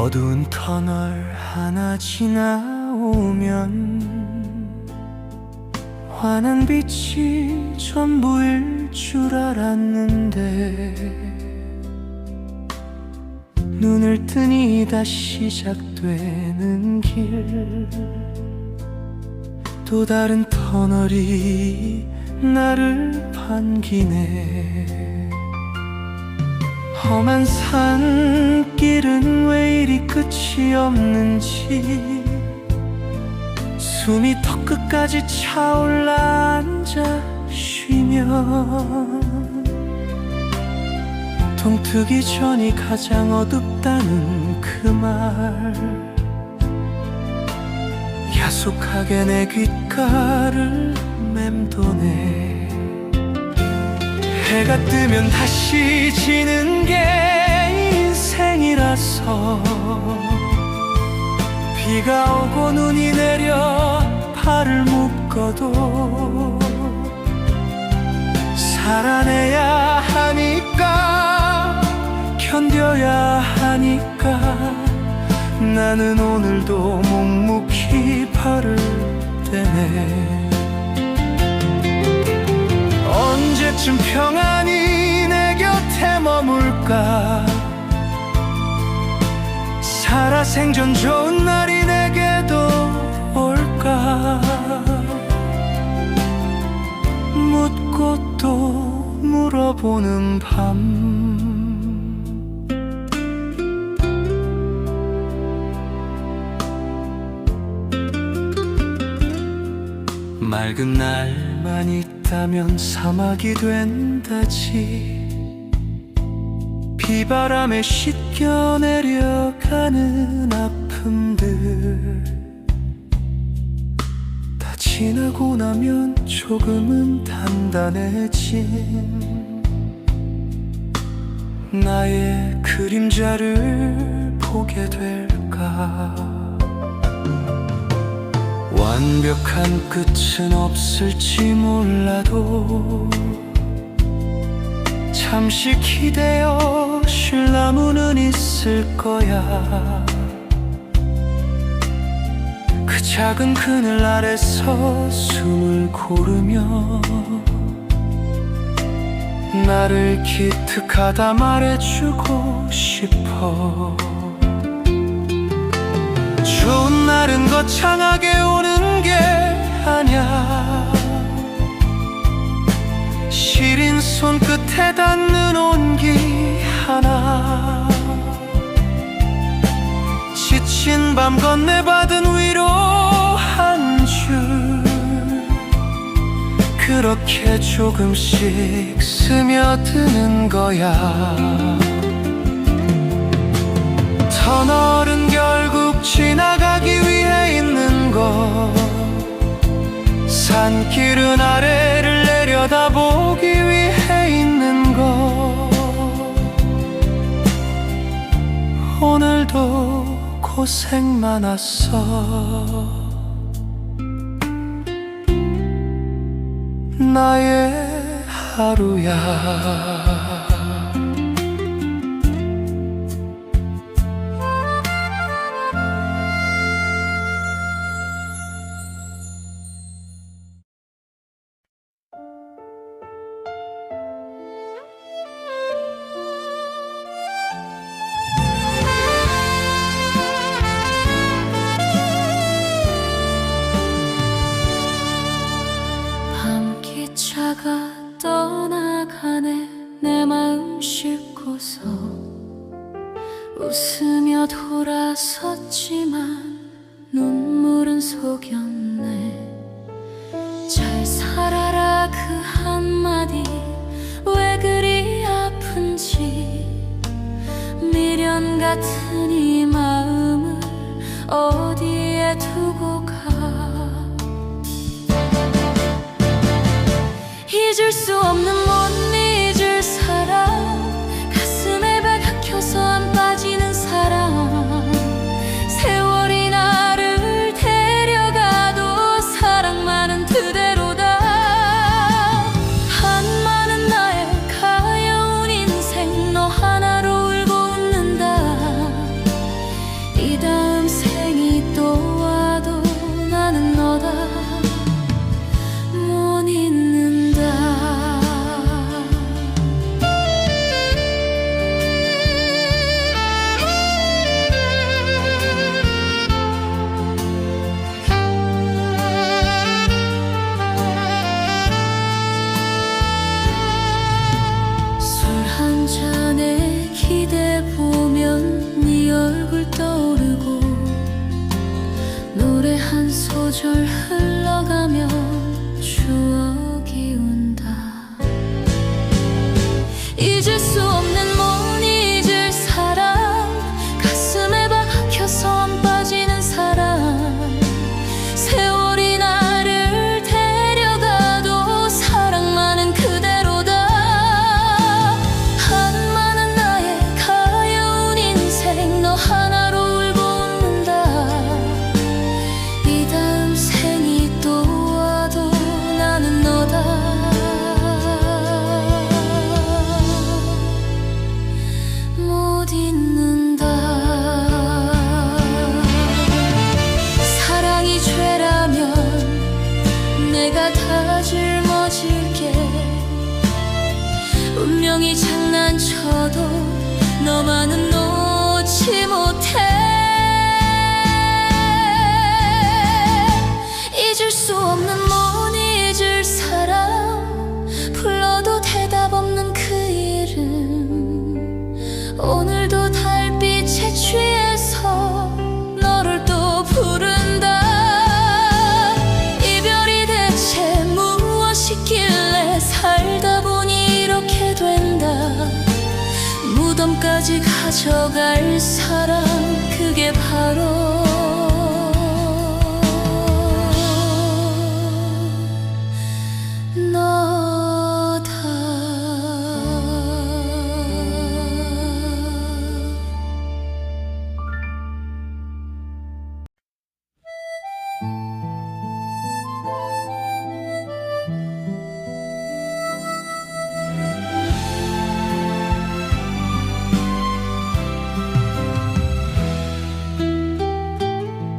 어두운 터널 하나 지나오면 환한 빛이 전부일 줄 알았는데 눈을 뜨니 다시 시작되는 길, 또 다른 터널이 나를 반기네. 험한 산길은 왜 이리 끝이 없는지 숨이 턱끝까지 차올라 앉아 쉬면 동트기 전이 가장 어둡다는 그 말 야속하게 내 귓가를 맴도네. 해가 뜨면 다시 지는 게 인생이라서 비가 오고 눈이 내려 발을 묶어도 살아내야 하니까, 견뎌야 하니까 나는 오늘도 묵묵히 발을 떼네. 언제쯤 평안히 내 곁에 머물까? 살아생전 좋은 날이 내게도 올까? 묻고 또 물어보는 밤, 맑은 날만 있다면 사막이 된다지. 비바람에 씻겨 내려가는 아픔들 다 지나고 나면 조금은 단단해진 나의 그림자를 보게 될까? 완벽한 끝은 없을지 몰라도 잠시 기대어 쉴 나무는 있을 거야. 그 작은 그늘 아래서 숨을 고르며 나를 기특하다 말해주고 싶어. 좋은 날은 거창하게 오는 게 아냐, 시린 손끝에 닿는 온기 하나, 지친 밤 건네받은 위로 한 줄, 그렇게 조금씩 스며드는 거야. 터널은 결국 지나가기 위해 있는 것, 산길은 아래를 내려다보기 위해 있는 것. 오늘도 고생 많았어. 나의 하루야. 밤기차가 떠나가네. 내 마음 싣고서 웃으며 돌아섰지만 눈물은 속였네. 잘 살아라 그 한마디 왜 그리 아픈지, 미련 같은 이 마음을 어디에 두고 가. 잊을 수 없는 못 잊을 사람, 가슴에 박혀서 안 빠지는 사람, 세월이 나를 데려가도 사랑만은 그대로다. 한많은 나의 가여운 인생 너 하나로 울고 웃는다. 한 잔의 기대 보면 네 얼굴 떠오르고 노래 한 소절 흘러가면 추억이 온다. 잊을 수 없는 못 잊을 사람, 가슴에 박혀서 안 빠지는 사람. 세월이 나를 데려가도 사랑만은 그대로다. 한많은 나의 가여운 인생 너 하나로 울고 웃는다. 이 다음 생이 또 와도 나는 너다. 못 잊는다. 사랑이 죄라면 내가 다 짊어질게. 운명이 장난쳐도 너만은 놓지 못해. 잊을 수 없는 못 잊을 사람, 불러도 대답 없는 그 이름. 오늘도 달빛에 취해서 너를 또 부른다. 이별이 대체 무엇이길래 살다 보니 이렇게 된다. 무덤까지 가져갈 사람, 그게 바로 너다.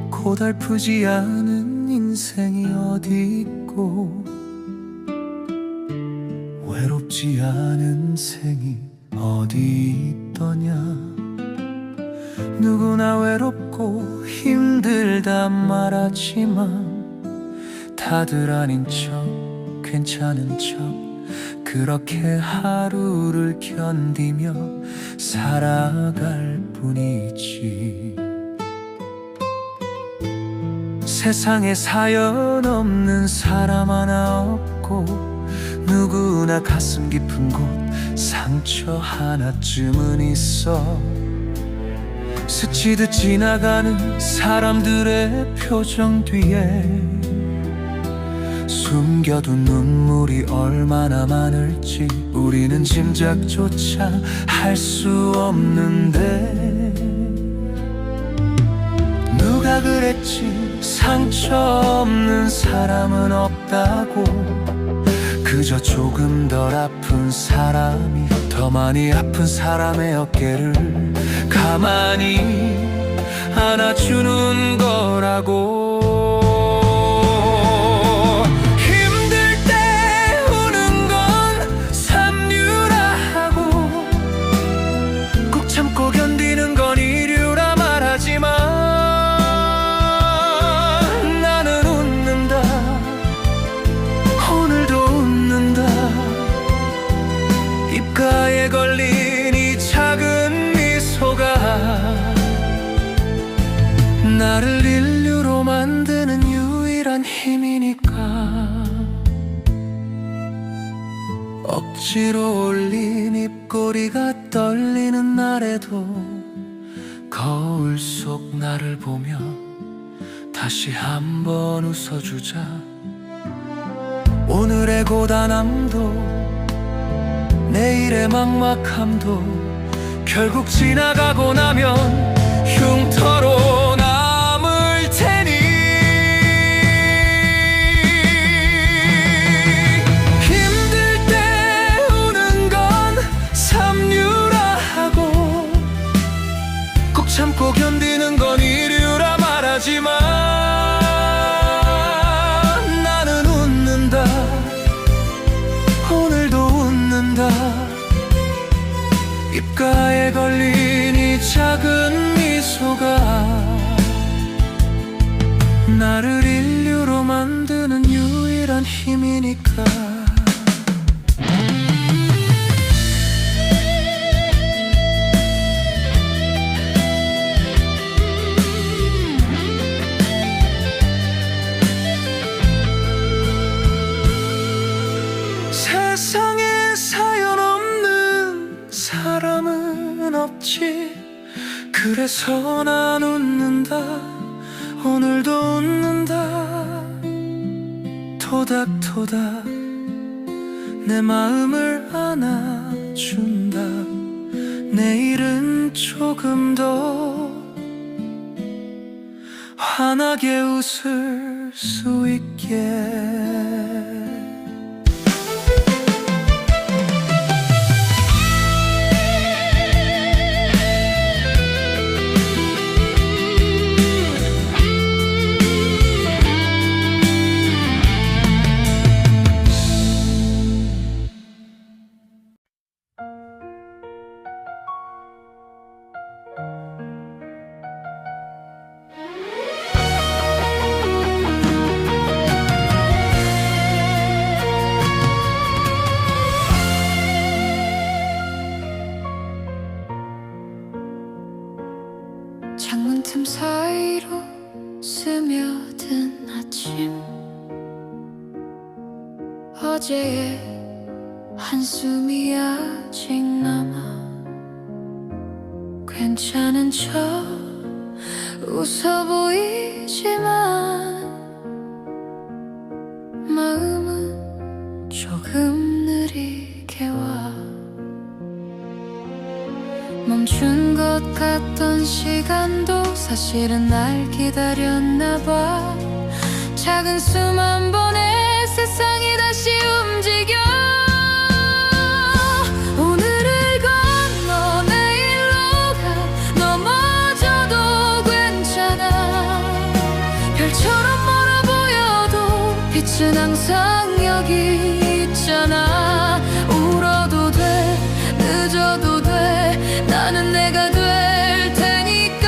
고달프지 않은 인생이 어디 있고 외롭지 않은 생이 어디 있더냐. 누구나 외롭고 힘들다 말하지만 다들 아닌 척 괜찮은 척 그렇게 하루를 견디며 살아갈 뿐이지. 세상에 사연 없는 사람 하나 없고 누구나 가슴 깊은 곳 상처 하나쯤은 있어. 스치듯 지나가는 사람들의 표정 뒤에 숨겨둔 눈물이 얼마나 많을지 우리는 짐작조차 할 수 없는데. 누가 그랬지 상처 없는 사람은 없다고. 그저 조금 덜 아픈 사람이 더 많이 아픈 사람의 어깨를 가만히 안아주는 거라고. 힘들 때 우는 건 삼류라 하고 꼭 참고 견디는 건 이류라 말하지만 입가에 걸린 이 작은 미소가 나를 인류로 만드는 유일한 힘이니까. 억지로 올린 입꼬리가 떨리는 날에도 거울 속 나를 보며 다시 한번 웃어주자. 오늘의 고단함도 내일의 막막함도 결국 지나가고 나면 흉터로 남을 테니. 힘들 때 우는 건 삼류라 하고 꼭 참고 견디는 건 이류라 말하지만 나는 웃는다. 오늘도 웃는다. 입가에 걸린 이 작은 미소가 나를 인류로 만드는 유일한 힘이니까. 있지. 그래서 난 웃는다. 오늘도 웃는다. 토닥토닥 내 마음을 안아준다. 내일은 조금 더 환하게 웃을 수 있게. 창문 틈 사이로 스며든 아침, 어제의 한숨이 아직 남아. 괜찮은 척 웃어 보이지만 마음은 조금 느리게 와. 멈춘 것 같던 시간도 사실은 날 기다렸나 봐. 작은 숨 한 번에 세상이 다시 움직여. 오늘을 건너 내일로 가. 넘어져도 괜찮아. 별처럼 멀어 보여도 빛은 항상 여기 있잖아. 울어도 돼, 늦어도 돼, 나는 내가 될 테니까.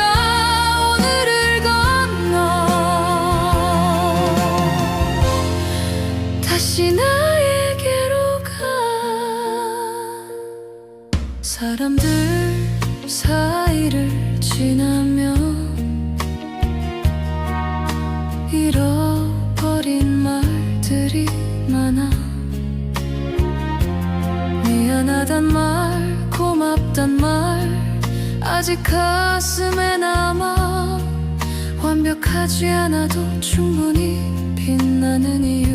오늘을 건너 다시 나에게로 가. 사람들 사이를 지나면 잃어버린 말들이 많아. 미안하단 말, 고맙단 말 아직 가슴에 남아. 완벽하지 않아도 충분히 빛나는 이유.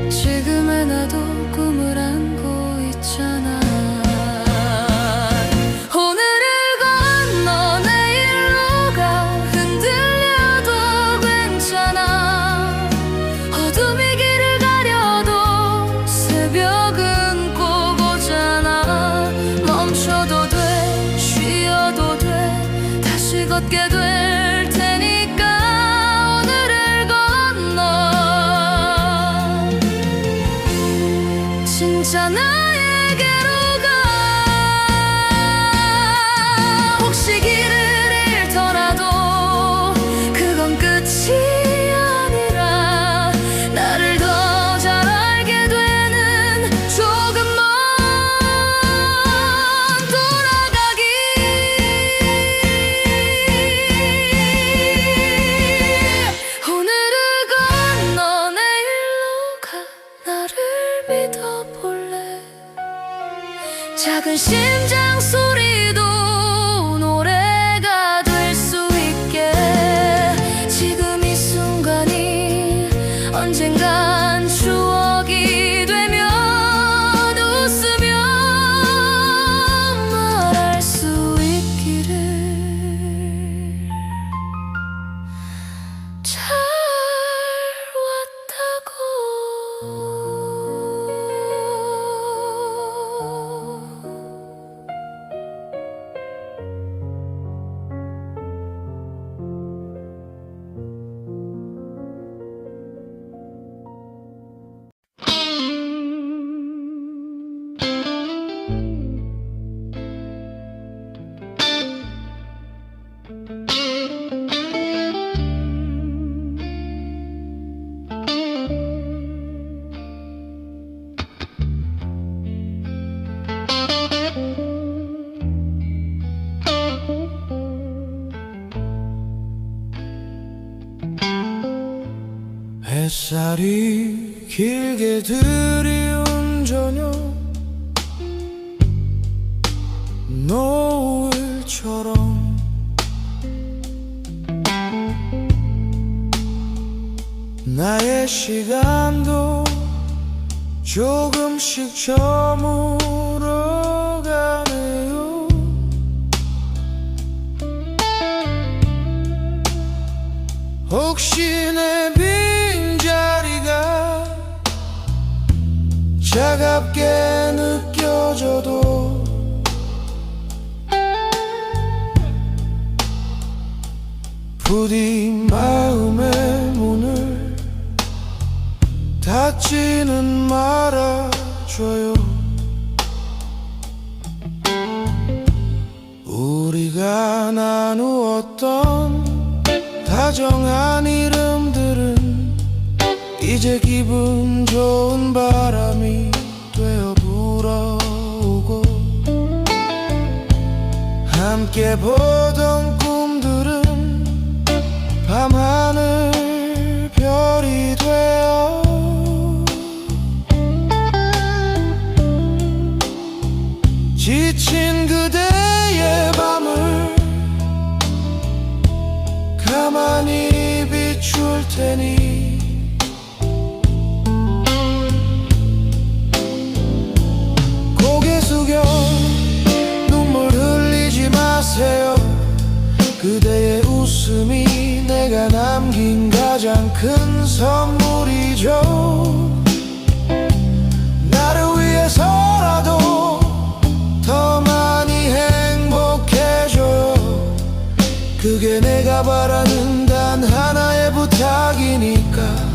지금의 나도 꿈을 안고 있잖아. 오늘을 건너 내일로 가. 흔들려도 괜찮아. 어둠이 길을 가려도 새벽은 꼭 오잖아. 멈춰도 돼, 쉬어도 돼, 다시 걷게 될 테니까. 오늘을 건너 진짜 나에게로 가. 혹시 길을 잃더라도 그건 끝이 아니라 나를 더 잘 알게 되는 조금만 돌아가기. 오늘을 건너 내일로 가. 나를 믿어볼래. 작은 심장 소리도 노래가 될 수 있게. 지금 이 순간이 언젠간 추억이 되면 웃으며 말할 수 있기를. 잘 왔다고. 햇살이 길게 들이운 저녁, 시간도 조금씩 저물어 가네요. 혹시 내 빈자리가 차갑게 느껴져도 부디 마음의 문을 닫지는 말아줘요. 우리가 나누었던 다정한 이름들은 이제 기분 좋은 바람이 되어 불어오고, 함께 보던 꿈들은 밤하늘 별이 되어 지친 그대의 밤을 가만히 비출 테니 고개 숙여 눈물 흘리지 마세요. 그대의 웃음이 내가 남긴 가장 큰 선물이죠. 나를 위해서라도 더 많이 행복해져요. 그게 내가 바라는 단 하나의 부탁이니까.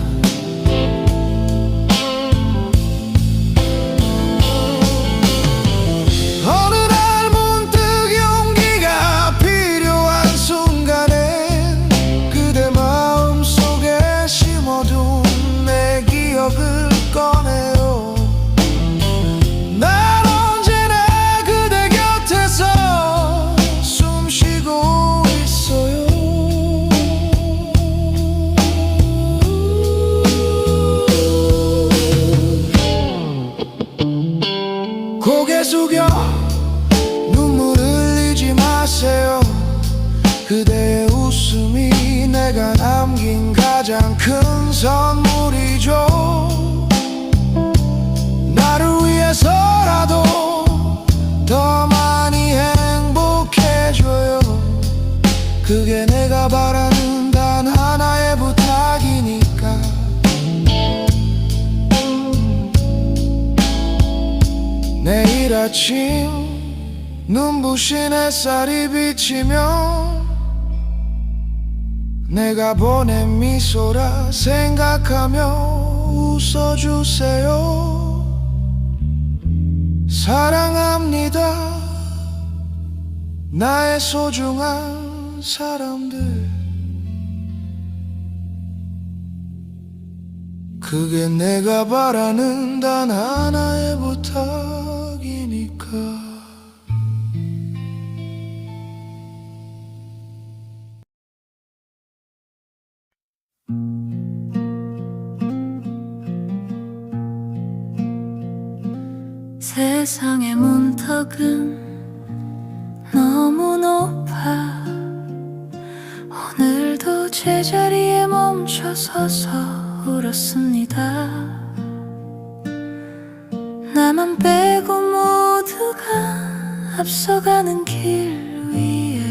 어느 날 문득 용기가 필요한 순간에 그대 마음속에 심어둔 내 기억을 꺼내요. 난 언제나 그대 곁에서 숨쉬고 있어요. 고개 숙여 눈물 흘리지 마세요. 그대의 웃음이 내가 남긴 가장 큰 선물이죠. 나를 위해서라도 더 많이 행복해져요. 그게 내가 바라는 단 하나의 부탁이니까. 내일 아침 눈부신 햇살이 비치면 내가 보낸 미소라 생각하며 웃어주세요. 사랑합니다, 나의 소중한 사람들. 그게 내가 바라는 단 하나의 부탁이니까. 세상의 문턱은 너무 높아 오늘도 제자리에 멈춰서서 울었습니다. 나만 빼고 모두가 앞서가는 길 위에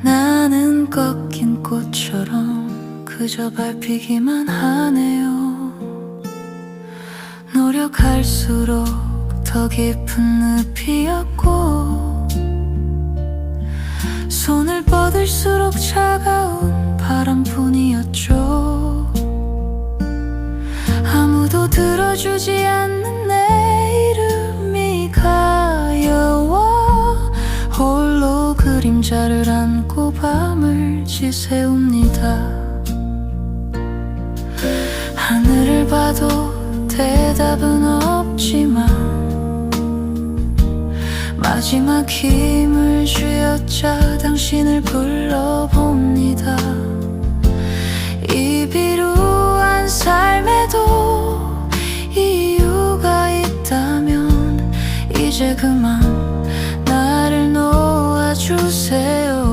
나는 꺾인 꽃처럼 그저 밟히기만 하네요. 노력할수록 더 깊은 늪이었고 손을 뻗을수록 차가운 바람뿐이었죠. 아무도 들어주지 않는 내 이름이 가여워 홀로 그림자를 안고 밤을 지새웁니다. 하늘을 봐도 대답은 없지만 마지막 힘을 쥐어짜 당신을 불러봅니다. 이 비루한 삶에도 이유가 있다면 이제 그만 나를 놓아주세요.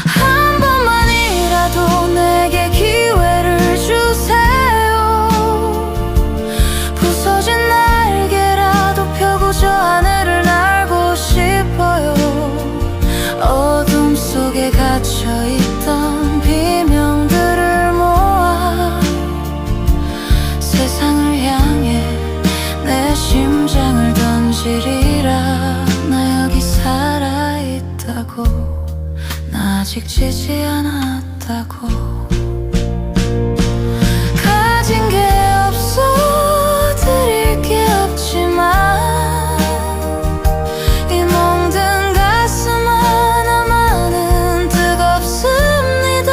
한 번만이라도 내게 기회 아직 지지 않았다고. 가진 게 없어 드릴 게 없지만 이 멍든 가슴 하나만은 뜨겁습니다.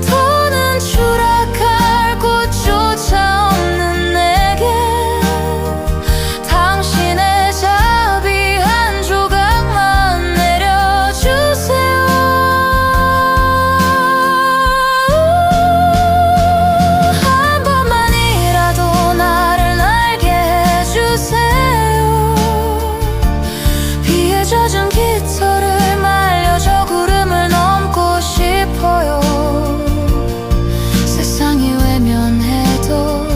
더는 추락할 곳조차 없는 내게 당신의 자비 한 조각만 내려주세요. 한 번만이라도 나를 알게 해주세요. 비에 젖은 깃털을 말려줘 구름을 넘고 싶어요. 세상이 외면해도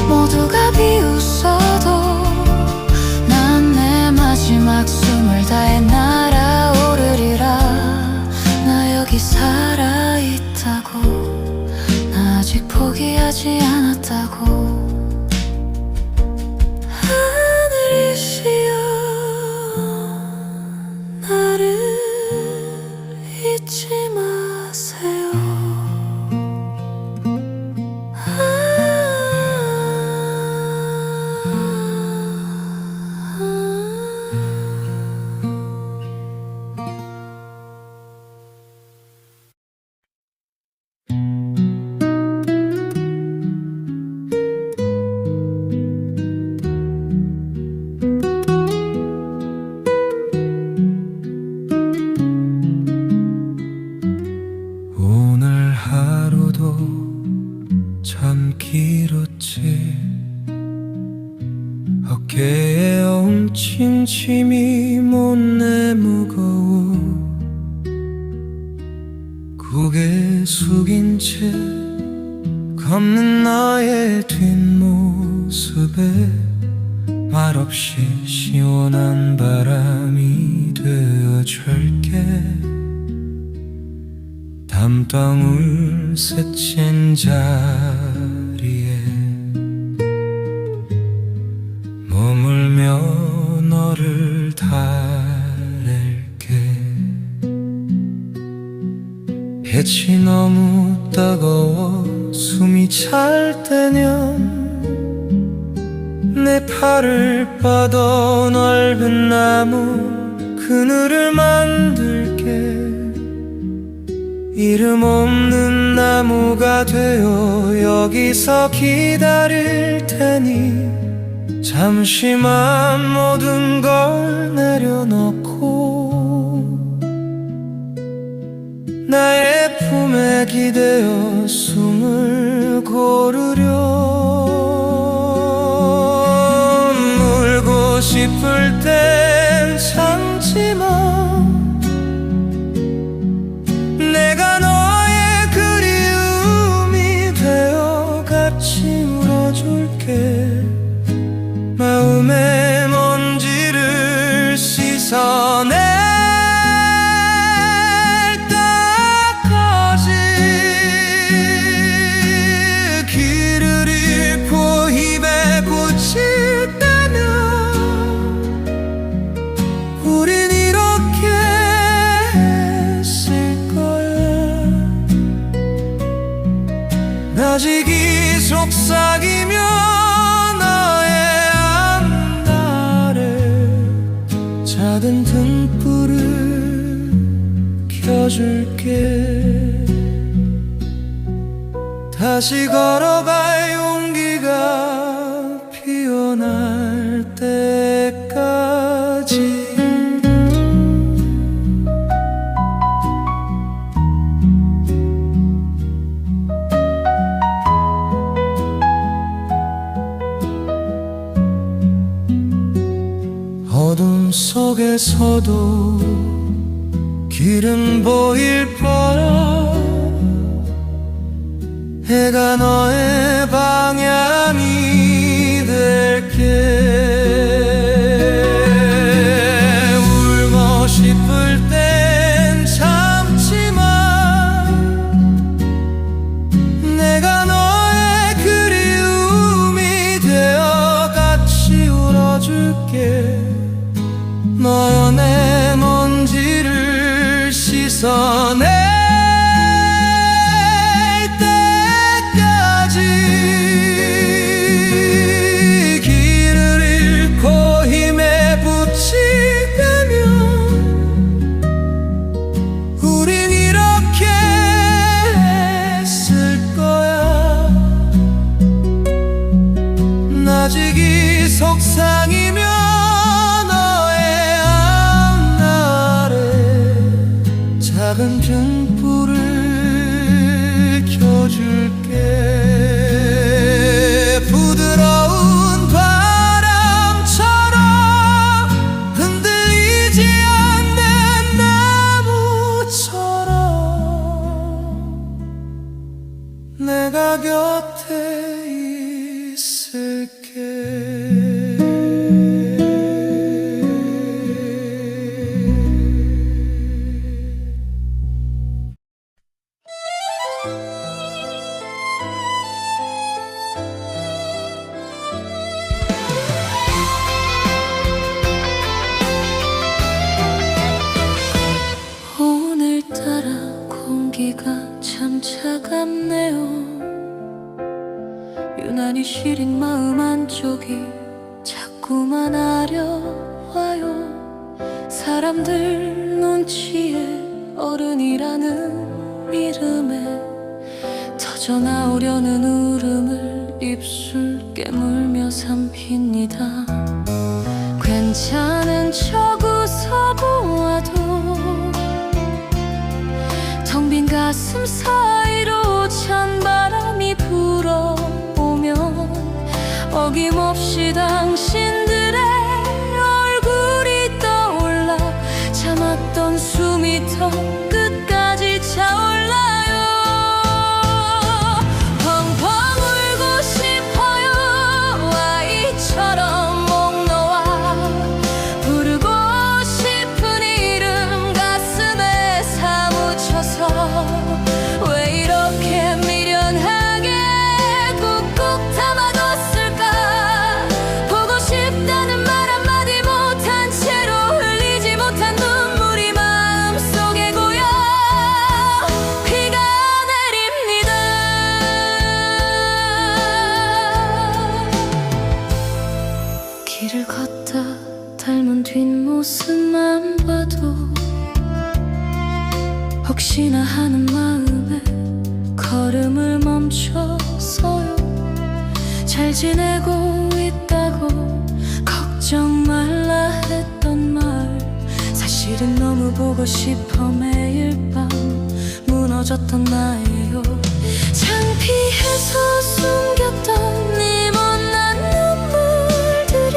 모두가 비웃어도 난 내 마지막 숨을 다해 날아오르리라. 나 여기 살아있다고. 나 아직 포기하지 않았다고. 하늘이시여 나를 잊지 마세요. 오늘 하루도 참 길었지. 어깨에 엉킨 짐이 못내 무거워. 고개 숙인 채 걷는 나의 뒷모습에 말없이 시원한 바람이 되어줄게. 땀방울 스친 자리에 머물며 너를 달랠게. 햇이 너무 따가워 숨이 찰 때면 내 팔을 뻗어 넓은 나무 그늘을 만들게. 이름 없는 나무가 되어 여기서 기다릴 테니 잠시만 모든 걸 내려놓고 나의 품에 기대어 숨을 고르려. 울고 싶을 땐 참지마. 내가 너의 그리움이 되어 같이 울어줄게. 마음의 먼지를 씻어낼 때까지 길을 잃고 입에 꽃이 따면 우린 이렇게 아직 이 속삭이며 너의 앞날에 작은 등불을 켜줄게. 다시 걸어갈 용기가 피어날 때까지. 어둠 속에서도 길은 보일 거라. 해가 너의 방향이 될게. 울고 싶을 땐 참지마. 내가 너의 그리움이 되어 같이 울어줄게. 너의 먼지를 아직 이 속상이며 너의 앞날에 작은 등불을 켜줄게. 부드러운 바람처럼 흔들리지 않는 나무처럼 내가 곁에 있을게. 오늘따라 공기가 참 차갑네요. 유난히 시린 마음 한쪽이 자꾸만 아려와요. 사람들 눈치에 어른이라는 이름에 터져나오려는 울음을 입술 깨물며 삼킵니다. 괜찮은 척 웃어보아도 텅 빈 가슴 사이로 찬 바람이 불어오면 어김없이 당신들의 얼굴이 떠올라 참았던 숨이 더 끝까지 차올라요. 펑펑 울고 싶어요. 아이처럼 목 놓아 부르고 싶은 이름 가슴에 사무쳐서 왜 이렇게 미련하게 꾹꾹 담아뒀을까. 보고 싶다는 말 한마디 못한 채로 흘리지 못한 눈물이 마음속에 고여 비가 내립니다. 길을 걷다 닮은 뒷모습만 봐도 혹시나 하는 마음에 걸음을 멈춰서요. 잘 지내고 있다고 걱정 말라 했던 말 사실은 너무 보고 싶어 매일 밤 무너졌던 나예요. 창피해서 숨겼던 이 못난 눈물들이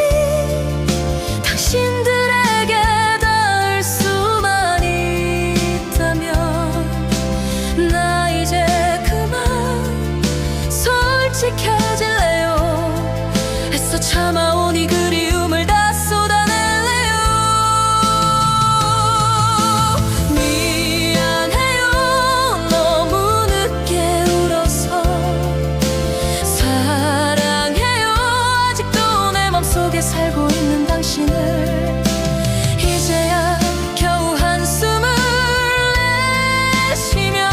당신들에게 닿을 수만 있다면 나 이제 그만 솔직해질래요. 애써 참아온 이 그리움을 다 쏟아낼래요. 미안해요. 너무 늦게 울어서 사랑해요. 아직도 내 맘속에 살고 있는 당신을 이제야 겨우 한숨을 내쉬며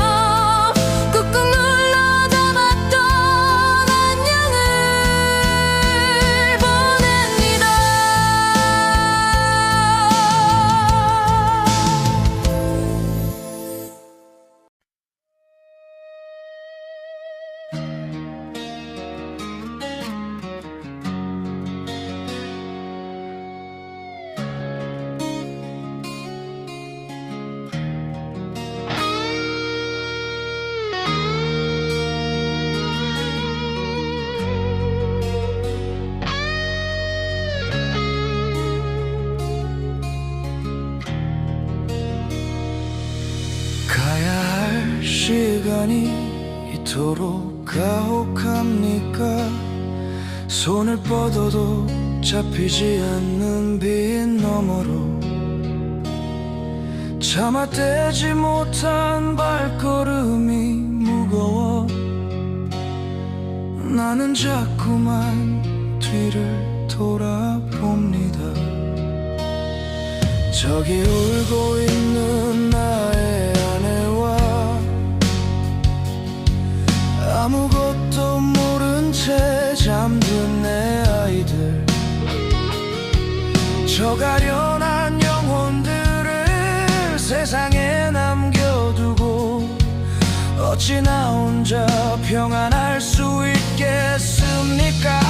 꾹꾹 눌러 담았던 안녕을 보냅니다. 가야 할 시간이 이토록 가혹합니까. 손을 뻗어도 잡히지 않는 빈 너머로 참아떼지 못한 발걸음이 무거워 나는 자꾸만 뒤를 돌아봅니다. 저기 울고 있는 나의 아내와 아무것도 모른 채 잠든 내 아이들, 저 가련한 영혼들을 세상에 남겨두고 어찌 나 혼자 평안할 수 있겠습니까.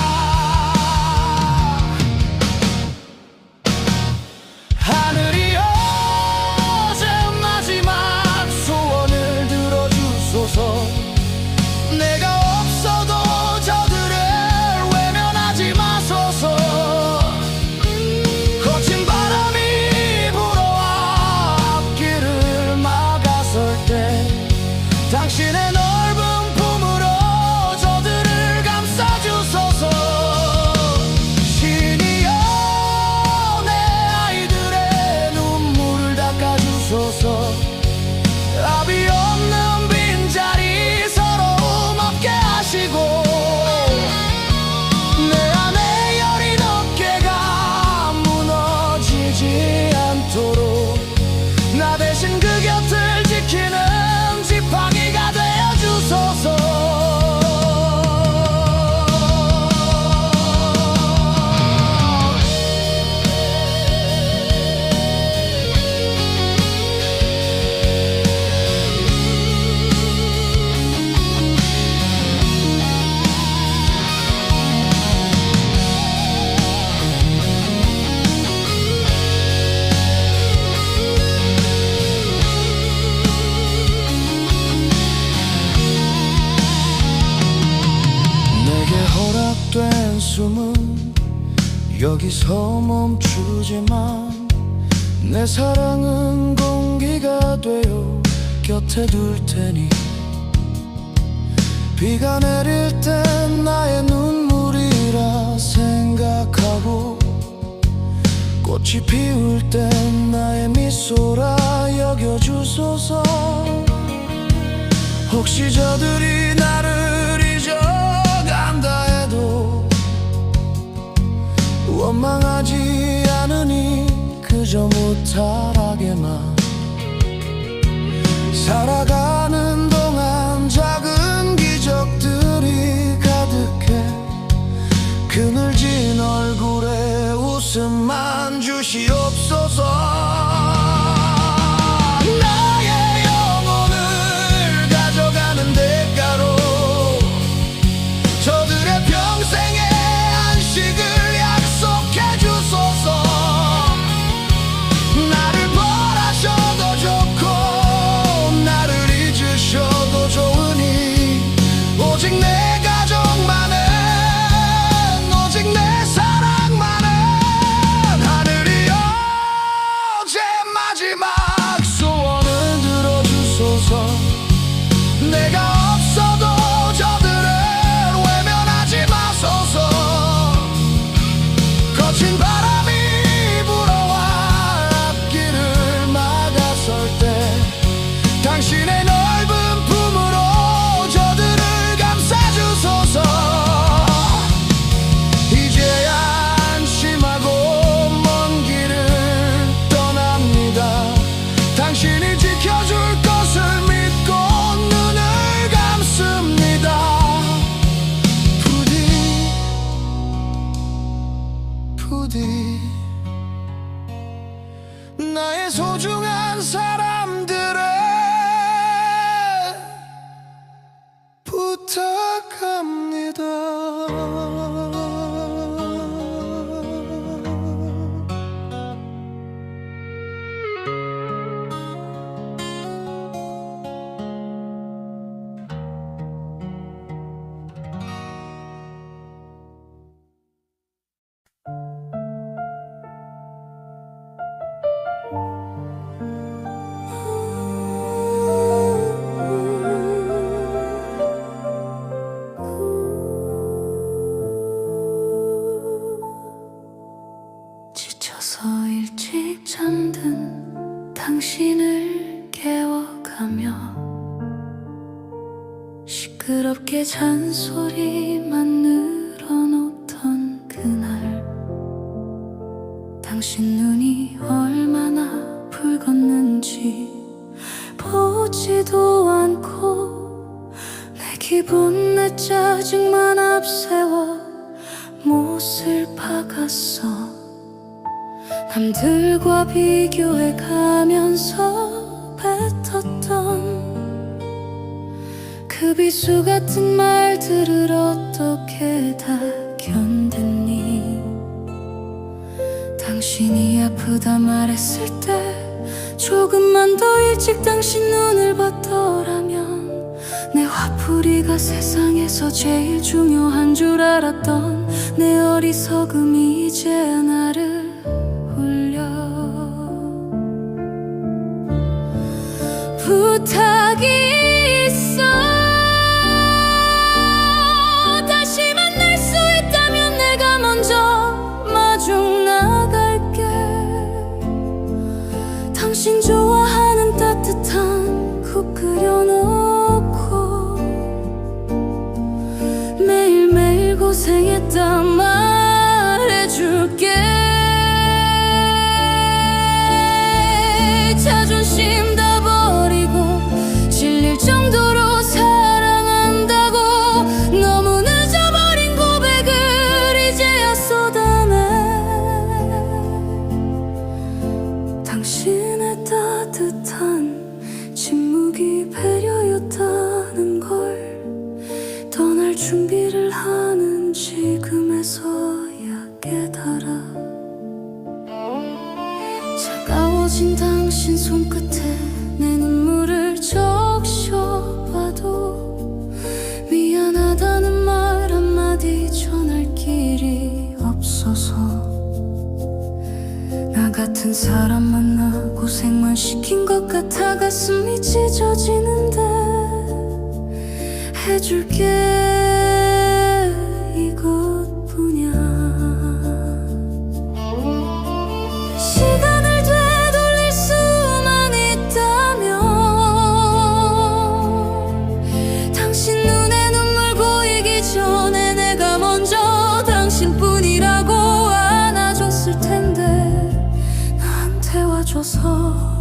숨은 여기서 멈추지만 내 사랑은 공기가 되어 곁에 둘 테니 비가 내릴 땐 나의 눈물이라 생각하고 꽃이 피울 땐 나의 미소라 여겨주소서. 혹시 저들이 나를 잊어간다 해도 원망하지 않으니 그저 무탈하게만 살아가는 동안 작은 기적들이 가득해 그늘진 얼굴에 웃음만 주시옵소서. 나의 영혼을 가져가는 대가로 저들의 평생의 안식을 약속해 주소서. 나를 벌하셔도 좋고 나를 잊으셔도 좋으니 오직 내 가족만은 오직 내 사랑만은 하늘이여 제 마지막 소원을 들어주소서. 내가 없어도 저들을 외면하지 마소서. 거친 바람이 불어와 앞길을 막아설 때 당신의 넓은 품으로 저들을 감싸주소서. 이제야 안심하고 먼 길을 떠납니다. 당신이 지켜줄 것을 믿고 눈을 감습니다. 부디 나의 소중한 사람들을 부탁합니다. 지쳐서 일찍 잠든 당신을 깨워가며 시끄럽게 잔소리만 늘어놓던 그날 당신 눈이 얼마나 붉었는지 보지도 않고 내 기분 내 짜증만 앞세워 못을 박았어. 남들과 비교해 가면서 뱉었던 그 비수 같은 말들을 어떻게 다 견뎠니? 당신이 아프다 말했을 때 조금만 더 일찍 당신 눈을 봤더라면 내 화풀이가 세상에서 제일 중요한 줄 알았던 내 어리석음이 이제 나를 부탁이 있어. 다시 만날 수 있다면 내가 먼저 마중 나갈게. 당신 좋아하는 따뜻한 국 끓여놓고 매일매일 고생했다 말해줄게. 자존심 다 버리고 질릴 정도로 사랑한다고 너무 늦어버린 고백을 이제야 쏟아내. 당신의 따뜻한 침묵이 배려였다는 걸 떠날 준비를 하는 지금에서야 깨달아. 차가워진 당신 손끝에 내 눈물을 적셔봐도 미안하다는 말 한마디 전할 길이 같은 사람 만나 고생만 시킨 것 같아 가슴이 찢어지는데 해줄게 이것뿐이야. 시간을 되돌릴 수만 있다면 당신 눈에 눈물 고이기 전에 내가 먼저 당신뿐이라고 안아줬을 텐데 나한테 와줘서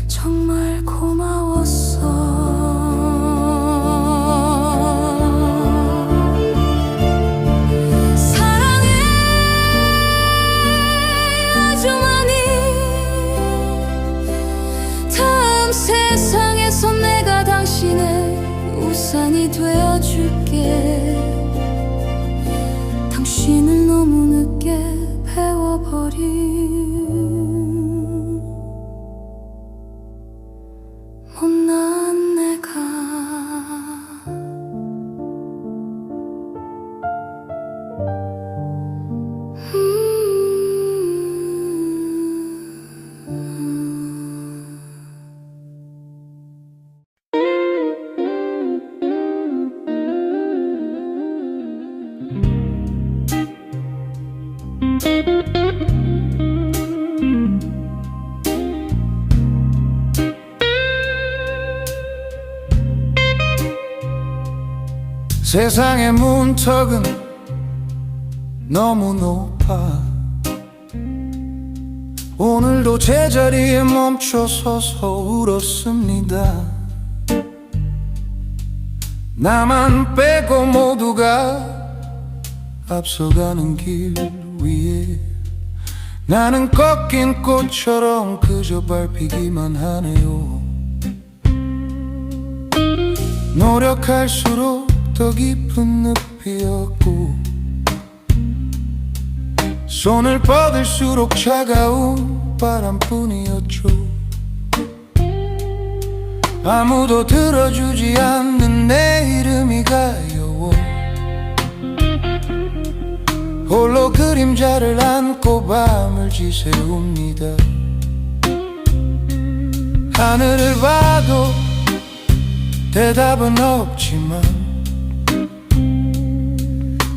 정말 고마웠어. 세상에서 내가 당신의 우산이 되어줄게. 당신을 너무 늦게 배워버린 못난 내가. 세상의 문턱은 너무 높아. 오늘도 제자리에 멈춰서서 울었습니다. 나만 빼고 모두가 앞서가는 길 위에 나는 꺾인 꽃처럼 그저 밟히기만 하네요. 노력할수록 더 깊은 늪이었고 손을 뻗을수록 차가운 바람뿐이었죠. 아무도 들어주지 않는 내 이름이 가여워 홀로 그림자를 안고 밤을 지새웁니다. 하늘을 봐도 대답은 없지만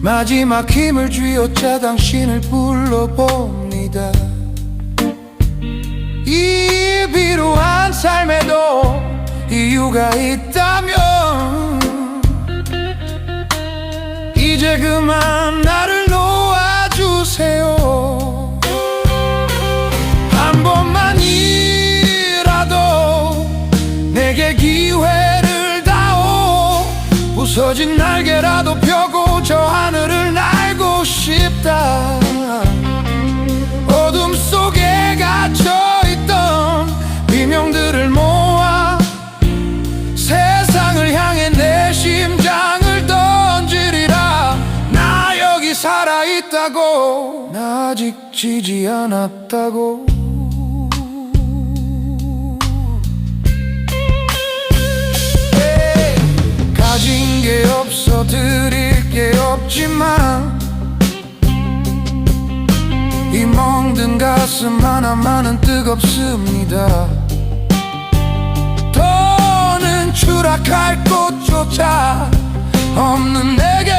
마지막 힘을 쥐어짜 당신을 불러봅니다. 이 비루한 삶에도 이유가 있다면 이제 그만 나를 놓아주세요. 한 번만이라도 내게 기회를 다오. 부서진 날개라도 펴고 저 하늘을 날고 싶다. 어둠 속에 갇혀있던 비명들을 모아 세상을 향해 내 심장을 던지리라. 나 여기 살아있다고 나 아직 지지 않았다고. 가진 게 없어 드릴 게 없지만 이 멍든 가슴 하나만은 뜨겁습니다. 더는 추락할 곳조차 없는 내게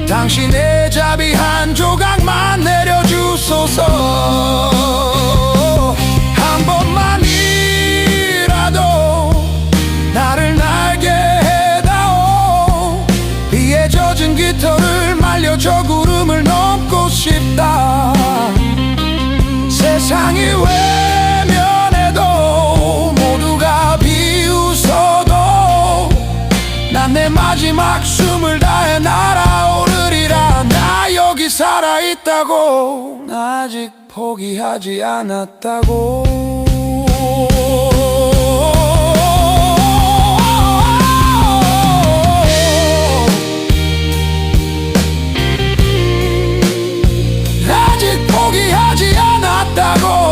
당신의 자비 한 조각만 내려주소서. 한 번만이라도 나를 날게 해다오. 비에 젖은 깃털을 말려 저 구름을 넘고 싶다. 세상이 외면해도 모두가 비웃어도 난 내 마지막 숨을 다해 날아오르리라. 나 여기 살아있다고 나 아직 포기하지 않았다고. 아직 포기하지 않았다고.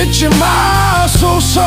잊지 마소서.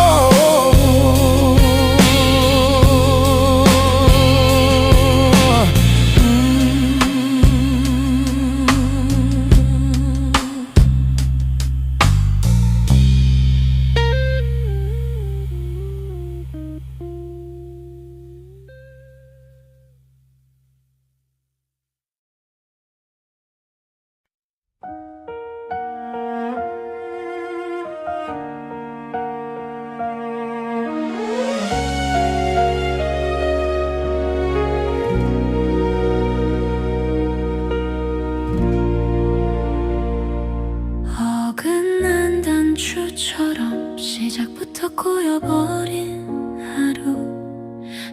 어긋난 단추처럼 시작부터 꼬여버린 하루,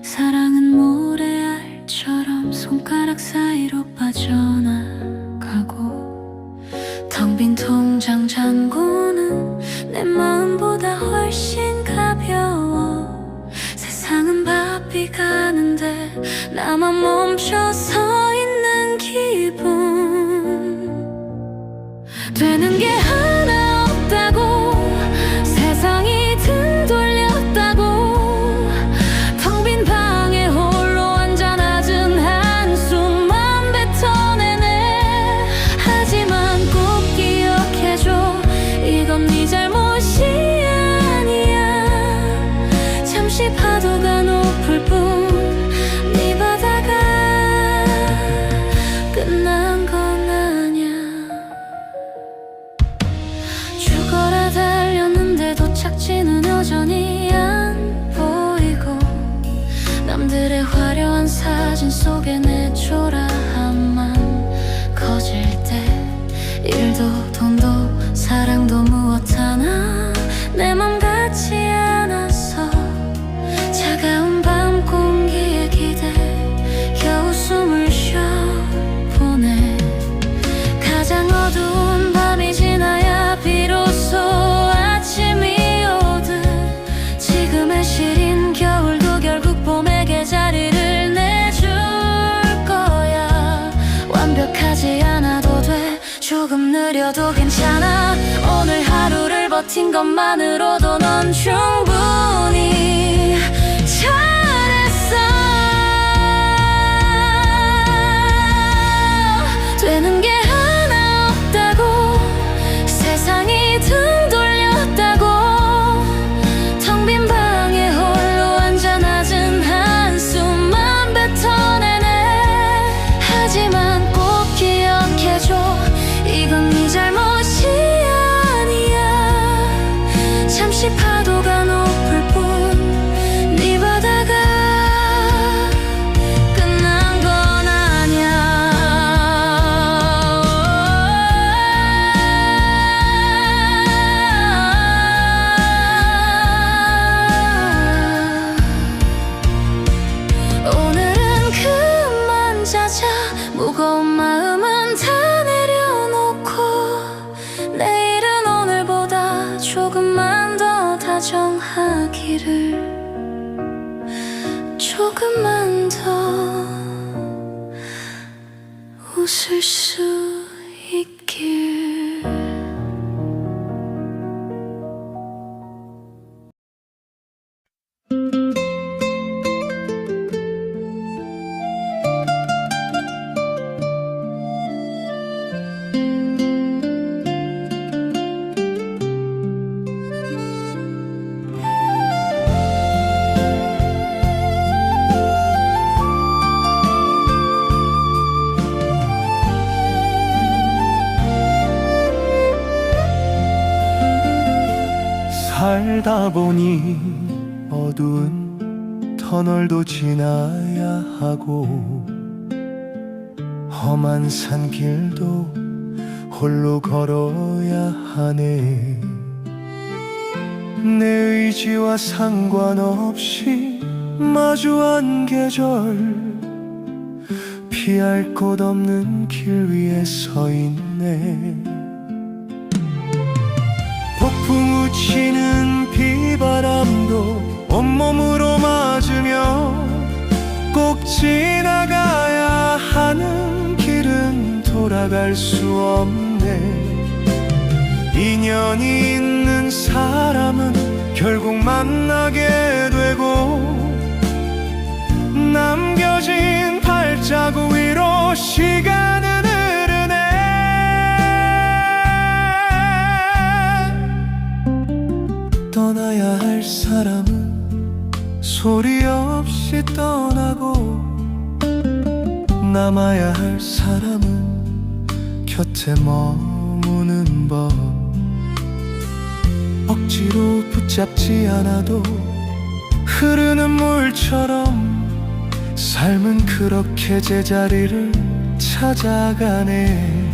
사랑은 모래알처럼 손가락 사이로 빠져나가고, 텅 빈 통장 잔고는 내 마음보다 훨씬 가벼워. 세상은 바삐 가는데 나만 멈춰 서 있는 기분. 되는 게 하나 없다고, 세상이 등 돌렸다고, 텅 빈 방에 홀로 앉아 낮은 한숨만 뱉어내네. 하지만 꼭 기억해줘, 이건 네 잘못이 아니야. 잠시 파도가 높을 뿐 네 바다가 끝난 건 아냐. 죽어라 달렸는데 도착지는 여전히 안 보이고, 남들의 화려한 사진 속에 내 초라함만 커질 때, 일도 돈도 사랑도 무엇 하나 내 맘 같지 않아서, 차가운 밤 공기에 기대 겨우 숨을 쉬어보네. 가장 어두운 밤이 지나야 비로소 아침이 오듯, 지금의 시린 겨울도 결국 봄에게 자리를 내줄 거야. 완벽하지 않아도 돼, 조금 느려도 괜찮아. 오늘 하루를 버틴 것만으로도 넌 충분히 잘했어. 되는 게 하나 없다고, 세상이 등 돌렸다고, 텅 빈 방에 홀로 앉아 낮은 한숨만 뱉어내네. 하지만 꼭 기억해줘, 이건 네 잘못이 아니야. 잠시 파도가 높을 뿐 네 바다가 끝난 건 아니야. 오늘은 그만 자자, 무거운 마음은 다 내려놓고, 내일은 오늘보다 조금만 더 다정하기를, 조금만 더 웃을 수 있길. 살다 보니 어두운 터널도 지나야 하고, 험한 산길도 홀로 걸어야 하네. 내 의지와 상관없이 마주한 계절, 피할 곳 없는 길 위에 서 있네. 폭풍 우치는 비바람도 온몸으로 맞으며, 꼭 지나가야 하는 길은 돌아갈 수 없네. 인연이 있는 사람 결국 만나게 되고 남겨진 발자국 위로 시간은 흐르네. 떠나야 할 사람은 소리 없이 떠나고 남아야 할 사람은 곁에 머무는 법. 억지로 붙잡지 않아도 흐르는 물처럼 삶은 그렇게 제자리를 찾아가네.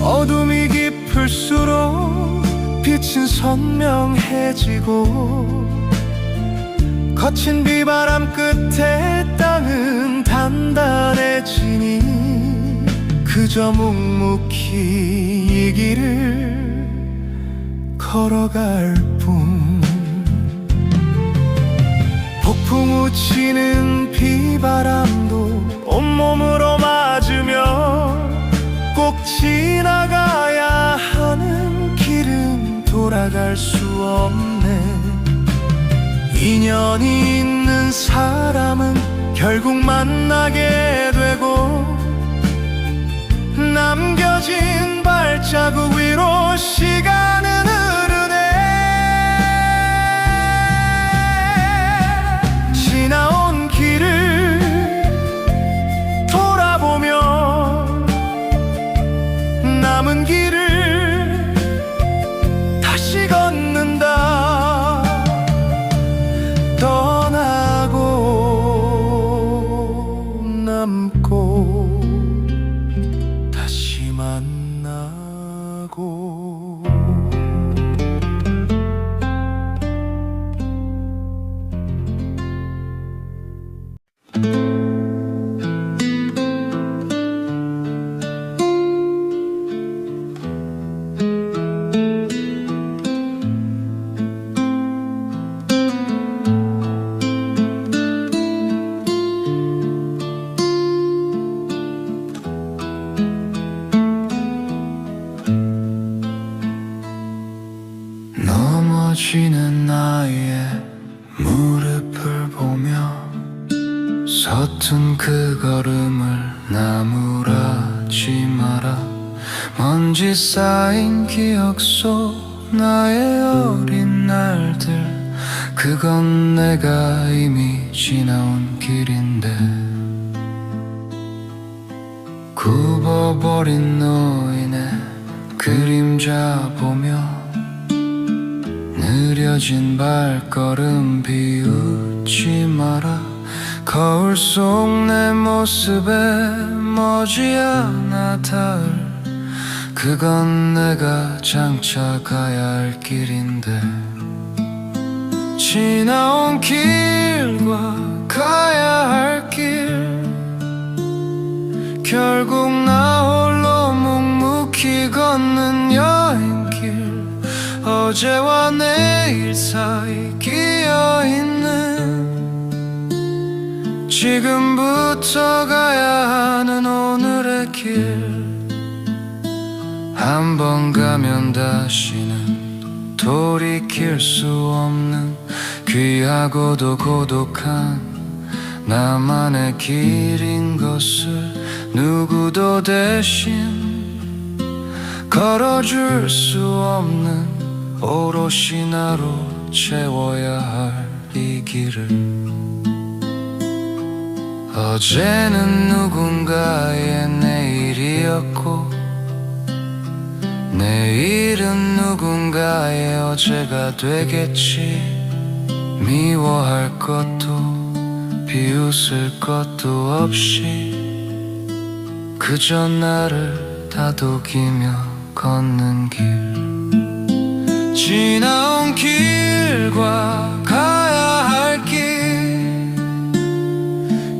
어둠이 깊을수록 빛은 선명해지고 거친 비바람 끝에 땅은 단단해지니 그저 묵묵히 이 길을 걸어갈 뿐. 폭풍우 치는 비바람도 온몸으로 맞으며 꼭 지나가야 하는 길은 돌아갈 수 없네. 인연이 있는 사람은 결국 만나게 되고 남겨진 발자국 위로 시간은 흐르네. 지나온 길을 돌아보며 남은 길을 다시 걷는다. 떠나고 남고 다시 만나고. 넘어지는 나의 무릎을 보며 서툰 그 걸음을 나무라지 마라. 먼지 쌓인 기억 속 나의 어린 날들, 그건 내가 이미 지나온 길인데 굽어버린 노인의 그림자 보며 느려진 발걸음 비웃지 마라. 거울 속 내 모습에 머지않아 닿을, 그건 내가 장차 가야 할 길인데 지나온 길과 가야 할 길, 결국 나 홀로 묵묵히 걷는 여행길. 어제와 내일 사이 끼어있는 지금부터 가야 하는 오늘의 길. 한 번 가면 다시는 돌이킬 수 없는 귀하고도 고독한 나만의 길인 것을 누구도 대신 걸어줄 수 없는 오롯이 나로 채워야 할 이 길을. 어제는 누군가의 내일이었고 내일은 누군가의 어제가 되겠지. 미워할 것도 비웃을 것도 없이 그저 나를 다독이며 걷는 길. 지나온 길과 가야 할 길,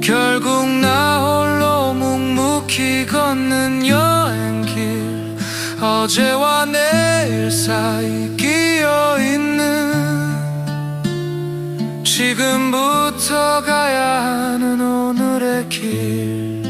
결국 나 홀로 묵묵히 걷는 여행길. 어제와 내일 사이 끼어있는 지금부터 가야 하는 오늘의 길.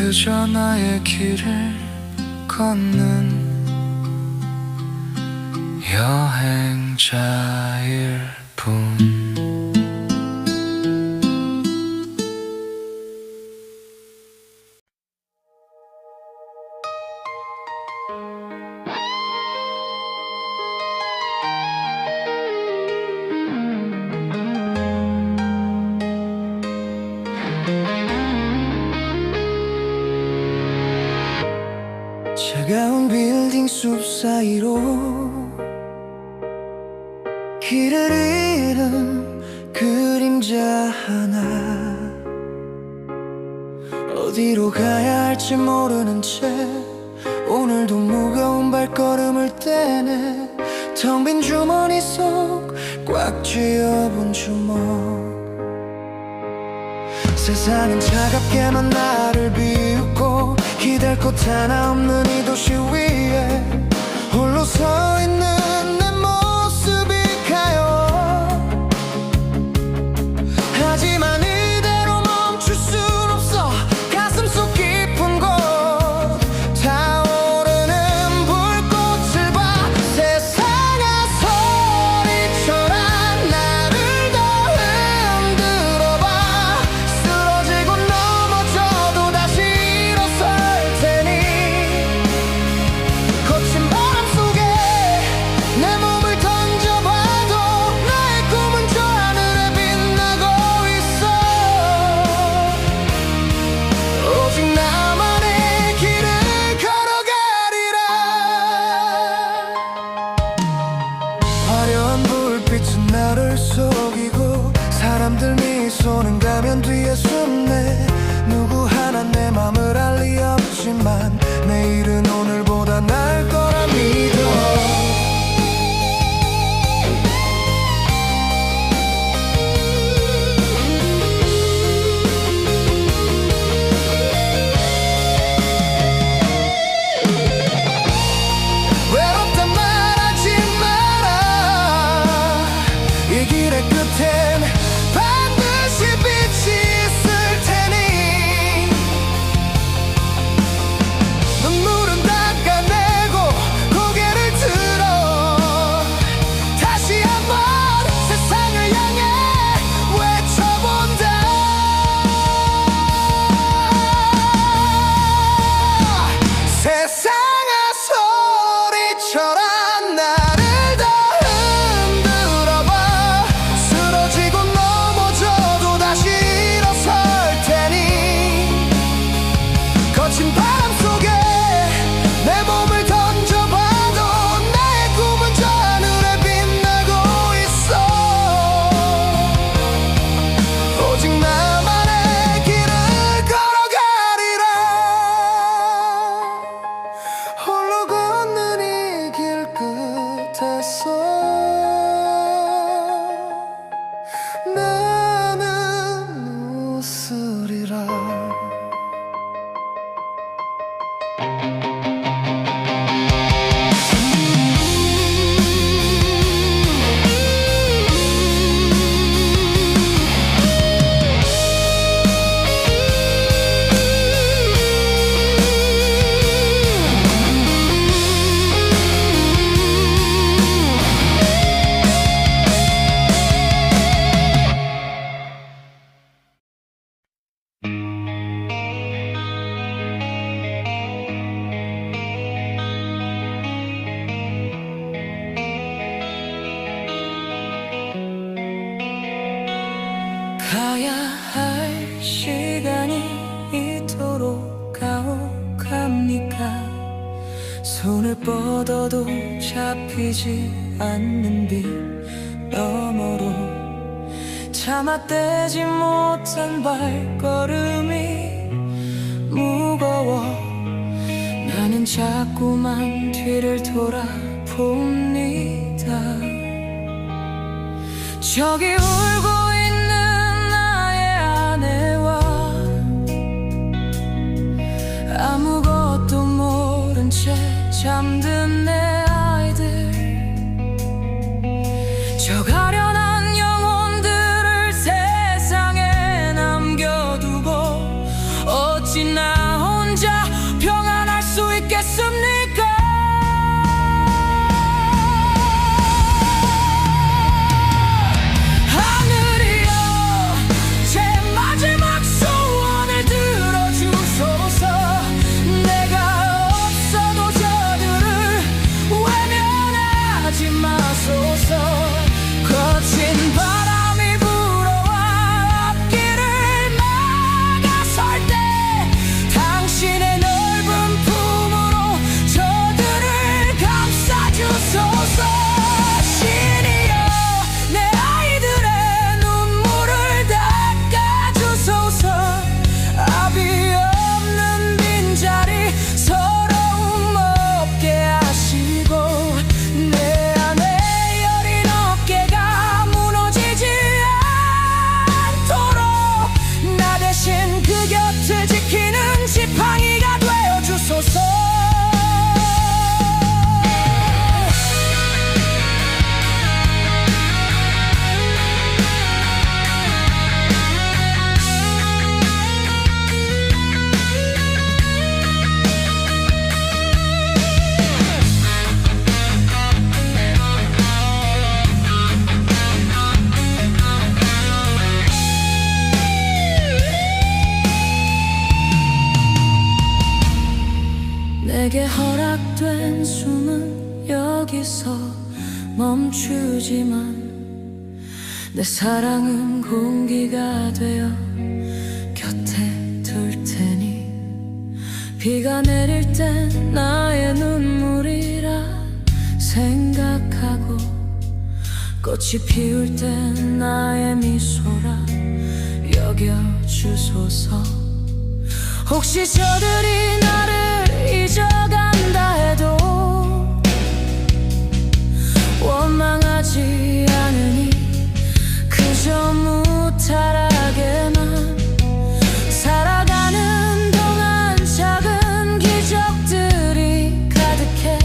그저 나의 길을 걷는 여행자일 뿐. 차가운 빌딩 숲 사이로 길을 잃은 그림자 하나, 어디로 가야 할지 모르는 채 오늘도 무거운 발걸음을 떼네. 텅 빈 주머니 속 꽉 쥐어본 주먹. 세상은 차갑게만 나를 비웃고 기댈 곳 하나 없는 이 도시 위에 홀로 서 있는 내 모습이 가요. 하지만 이대로 멈출 순 없어. 가슴 속 깊은 곳 타오르는 불꽃을 봐. 세상아 소리쳐라. 나를 더 흔들어봐. 쓰러지고 넘어져도 다시 일어설 테니. 거친 바람 속에 내 몸을 던져봐도 나의 꿈은 저 하늘에 빛나고 있어. 오직 나만의 길을 걸어가리라. 화려한 불빛은 나를 속이고 사람들 미소는 가면 뒤에 숨네. 누구 하나 내 맘을 알 리 없지만 내일은 오늘보다 나을 거라 믿어. 외롭다 말하지 마라. 이 길의 끝엔 반드시 빛이 있을 테니. 눈물은 닦아내고 고개를 들어 다시 한번 세상을 향해 외쳐본다. 세상아 소리쳐라. 나를 더 흔들어봐. 쓰러지고 넘어져도 다시 일어설 테니. 거친 바람 속에 내 몸을 던져봐도 나의 꿈은 저 하늘에 빛나고 있어. 오직 나만의 길을 걸어가리라. 홀로 걷는 이 길 끝에서 나는 웃으리라. 가야 할 시간이 이토록 가혹합니까? 손을 뻗어도 잡히지 않는 빛 너머로 차마 떼지 못한 발걸음이 무거워. 나는 자꾸만 뒤를 돌아봅니다. 저기 울고 있는 나의 아내와 아무것도 모른 채 잠든 내 아이들. 저 가련한 영혼들을 세상에 남겨두고 어찌 나 혼자 내게 허락된 숨은 여기서 멈추지만 내 사랑은 공기가 되어 곁에 둘 테니 비가 내릴 땐 나의 눈물이라 생각하고 꽃이 피울 땐 나의 미소라 여겨주소서. 혹시 저들이 나를 잊어간다 해도 원망하지 않으니 그저 무탈하게만 살아가는 동안 작은 기적들이 가득해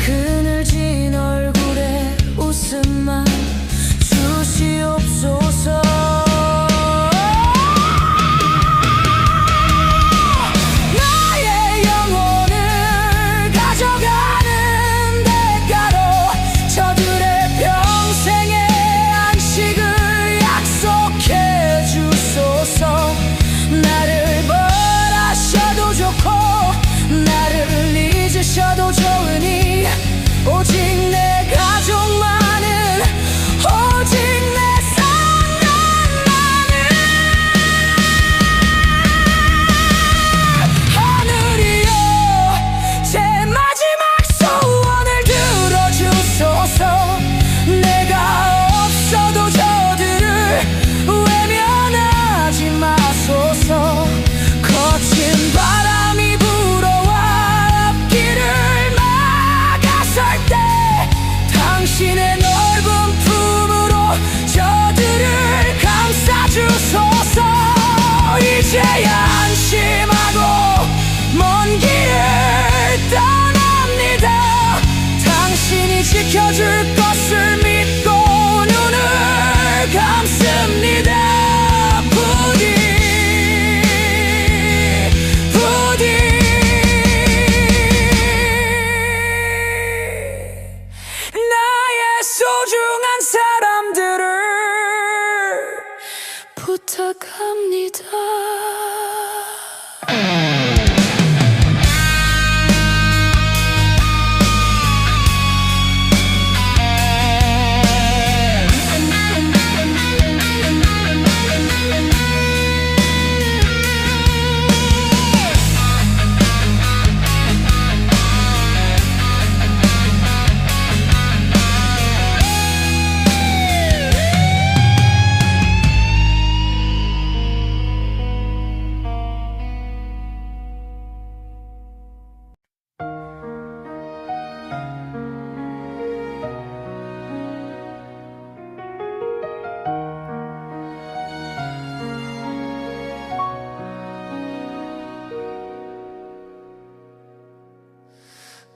그늘진 얼굴에 웃음만 주시옵소서. 나의 영혼을 가져가는 대가로 저들의 평생의 안식을 약속해 주소서. 나를 벌하셔도 좋고 나를 잊으셔도 좋으니 오직 내 가족만은 오직 내 사랑만은 하늘이여 제 마지막 소원을 들어주소서. 내가 없어도 저들을 외면하지 마소서. 거친 바람이 불어와 앞길을 막아설 때 당신의 넓은 품으로 저들을 감싸주소서. 이제야 안심하고 먼 길을 떠납니다. 당신이 지켜줄 것을 믿고 눈을 감습니다. 부디 부디 나의 소중한 사람들을 부탁합니다.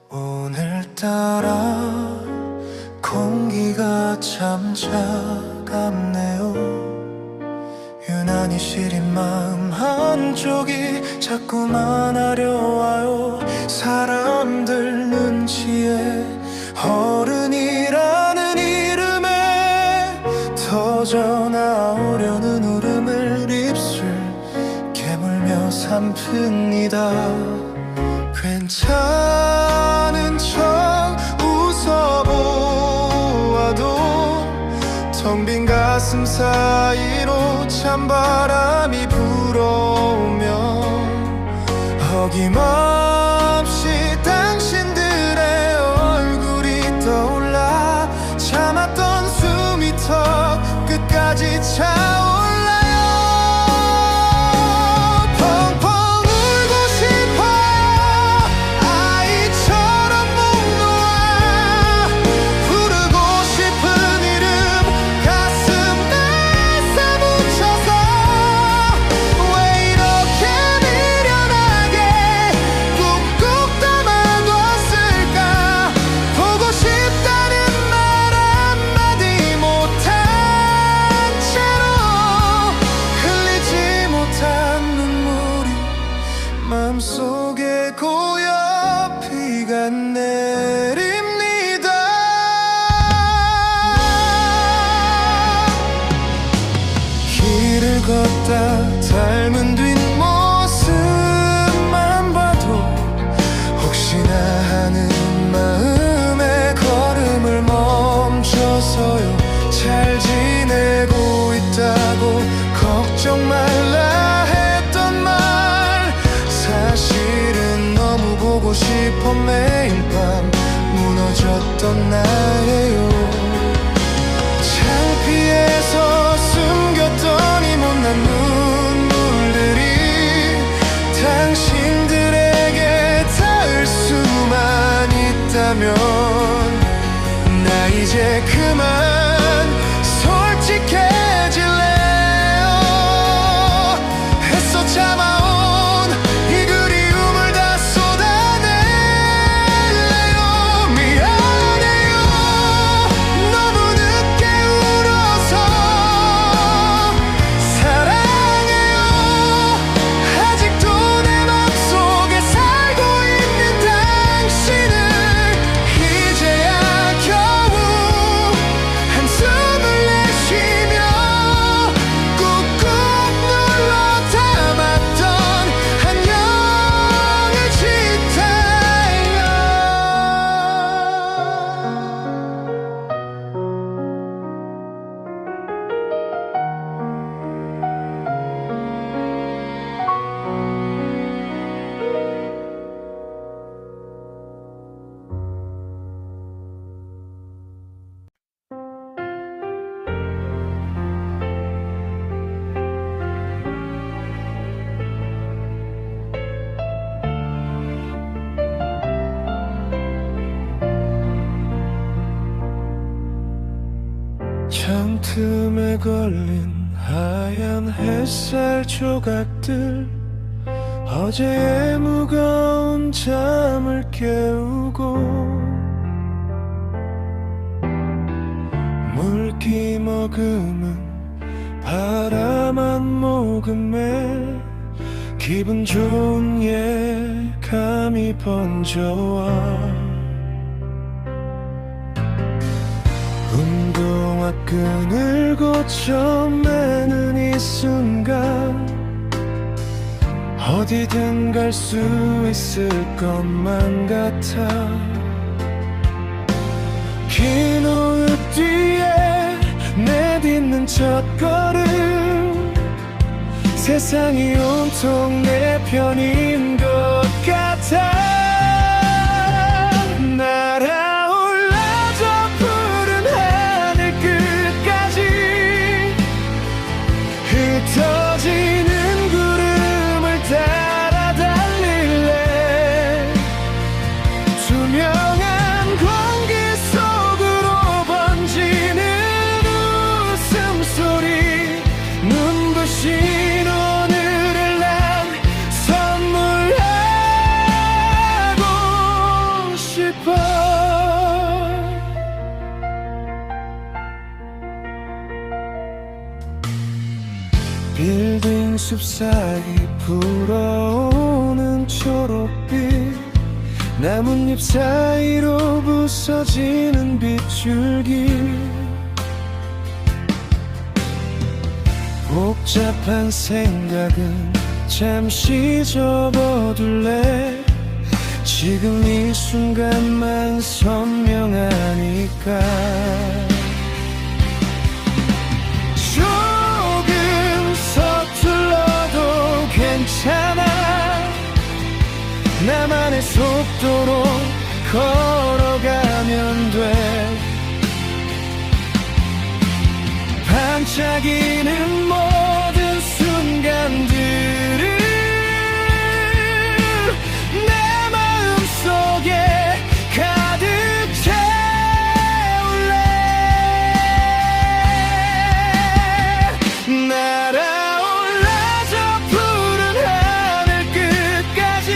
오늘따라 공기가 참 차갑네요. 유난히 시린 마음 한쪽이 자꾸만 아려와요. 사람들 눈치에 어른이라는 이름에 터져나오려는 울음을 입술 깨물며 삼픕니다. 괜찮은 척 웃어보아도 텅 빈 가슴 사이로 찬바람이 불어오면 어김없이 당신들의 얼굴이 떠올라 참았던 숨이 턱 끝까지 차올라요. 마음속에 고여 비가 내립니다. 길을 걷다 닮은 뒷모습만 봐도 않고 매일 밤 무너졌던 나예요. 창피해서 숨겼던 이 못난 눈물들이 당신들에게 닿을 수만 있다면 나 이제 그만 솔직해질래요. 애써 참아온 이 그리움을 다 쏟아낼래요. 미안해요. 너무 늦게 울어서. 사랑해요. 아직도 내 맘속에 살고 있는 당신을 이제야 겨우 한숨을 내쉬며 꾹꾹 눌러 담았던 안녕을 짓다요. 창틈에 걸린 하얀 햇살 조각들 어제의 무거운 잠을 깨우고 물기 머금은 바람한 모금에 기분 좋은 예감이 번져와 운동화 끈을 고쳐 매는 이 순간 어디든 갈 수 있을 것만 같아. 긴 호흡 뒤에 내딛는 첫걸음 세상이 온통 내 편인 것 같아. 날아올라 저 푸른 하늘 끝까지 흩어지는 구름을 따라 달릴래. 투명한 공기 속으로 번지는 웃음소리 눈부신 오늘을 난 선물하고 싶어. 빌딩 숲 사이 불어오는 초록빛 나뭇잎 사이로 부서지는 빗줄기 복잡한 생각은 잠시 접어둘래. 지금 이 순간만 선명하니까. 조금 서툴러도 괜찮아. 나만의 속도로 걸어가면 돼. 반짝이는 모든 순간들을 내 마음속에 가득 채울래. 날아올라 저 푸른 하늘 끝까지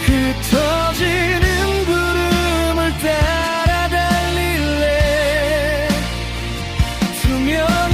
흩어지는 구름을 따라 달릴래. 투명한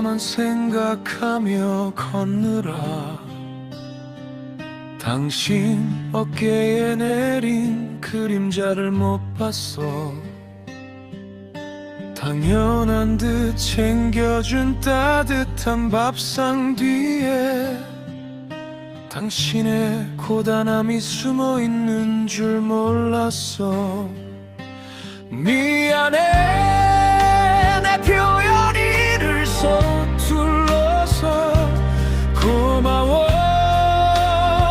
나만 생각하며 걷느라 당신 어깨에 내린 그림자를 못 봤어. 당연한 듯 챙겨준 따뜻한 밥상 뒤에 당신의 고단함이 숨어있는 줄 몰랐어. 미안해 내 표현이 늘 서툴러서. 고마워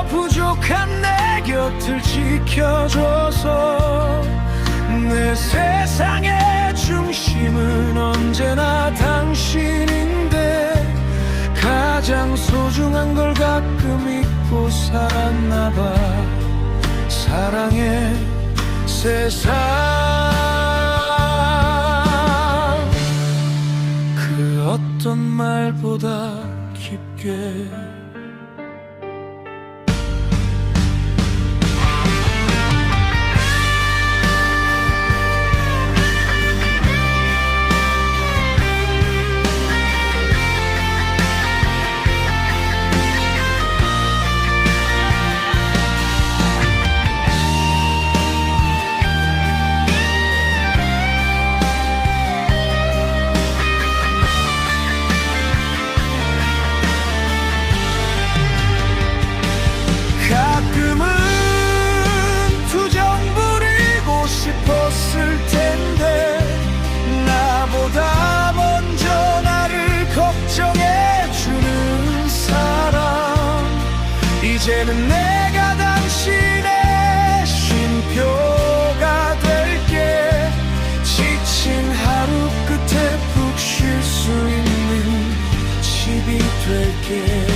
부족한 내 곁을 지켜줘서. 내 세상의 중심은 언제나 당신인데 가장 소중한 걸 가끔 잊고 살았나봐. 사랑의 세상 그 어떤 말보다 깊게. 가끔은 투정 부리고 싶었을 텐데 나보다 먼저 나를 걱정해주는 사람. 이제는 내가 당신의 쉼표가 될게. 지친 하루 끝에 푹 쉴 수 있는 집이 될게.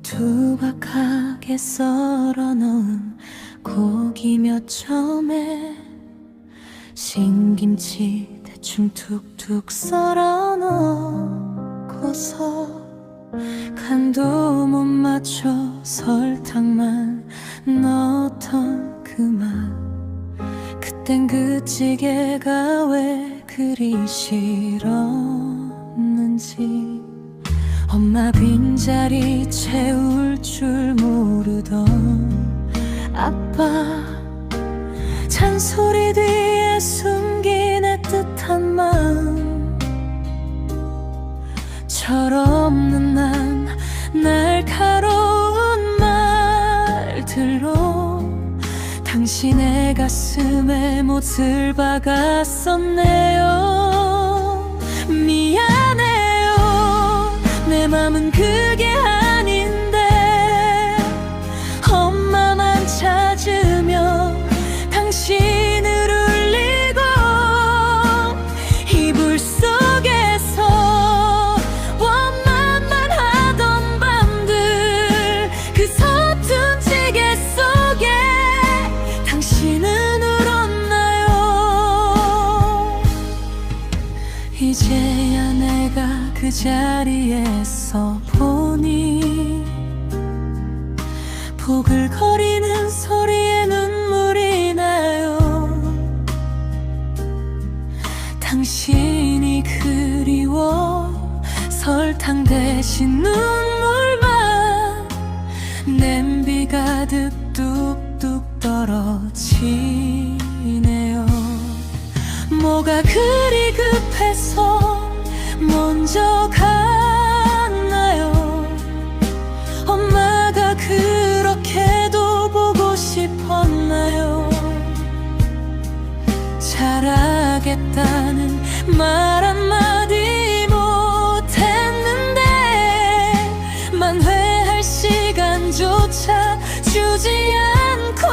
투박하게 썰어놓은 고기 몇 점에 신김치 대충 툭툭 썰어 넣고서 간도 못 맞춰 설탕만 넣었던 그 맛. 그땐 그 찌개가 왜 그리 싫었는지. 엄마 빈자리 채울 줄 모르던 아빠 잔소리 뒤에 숨긴 애틋한 마음. 철없는 난 날카로운 말들로 당신의 가슴에 못을 박았었네요. 미안해요 내 맘은 그게 아닌데. 엄마만 찾으며 당신을 울리고 이불 속에서 원망만 하던 밤들. 그 서툰 찌개 속에 당신은 울었나요. 이제야 내가 그 자리에서 보니 보글거리는 소리에 눈물이 나요. 당신이 그리워 설탕 대신 눈물만. 냄비 가득 뚝뚝 떨어지네요. 뭐가 그리 급해서 먼저 갔나요. 엄마가 그렇게도 보고 싶었나요. 잘하겠다는 말 한마디 못했는데 만회할 시간조차 주지 않고.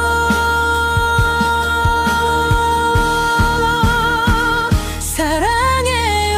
사랑해요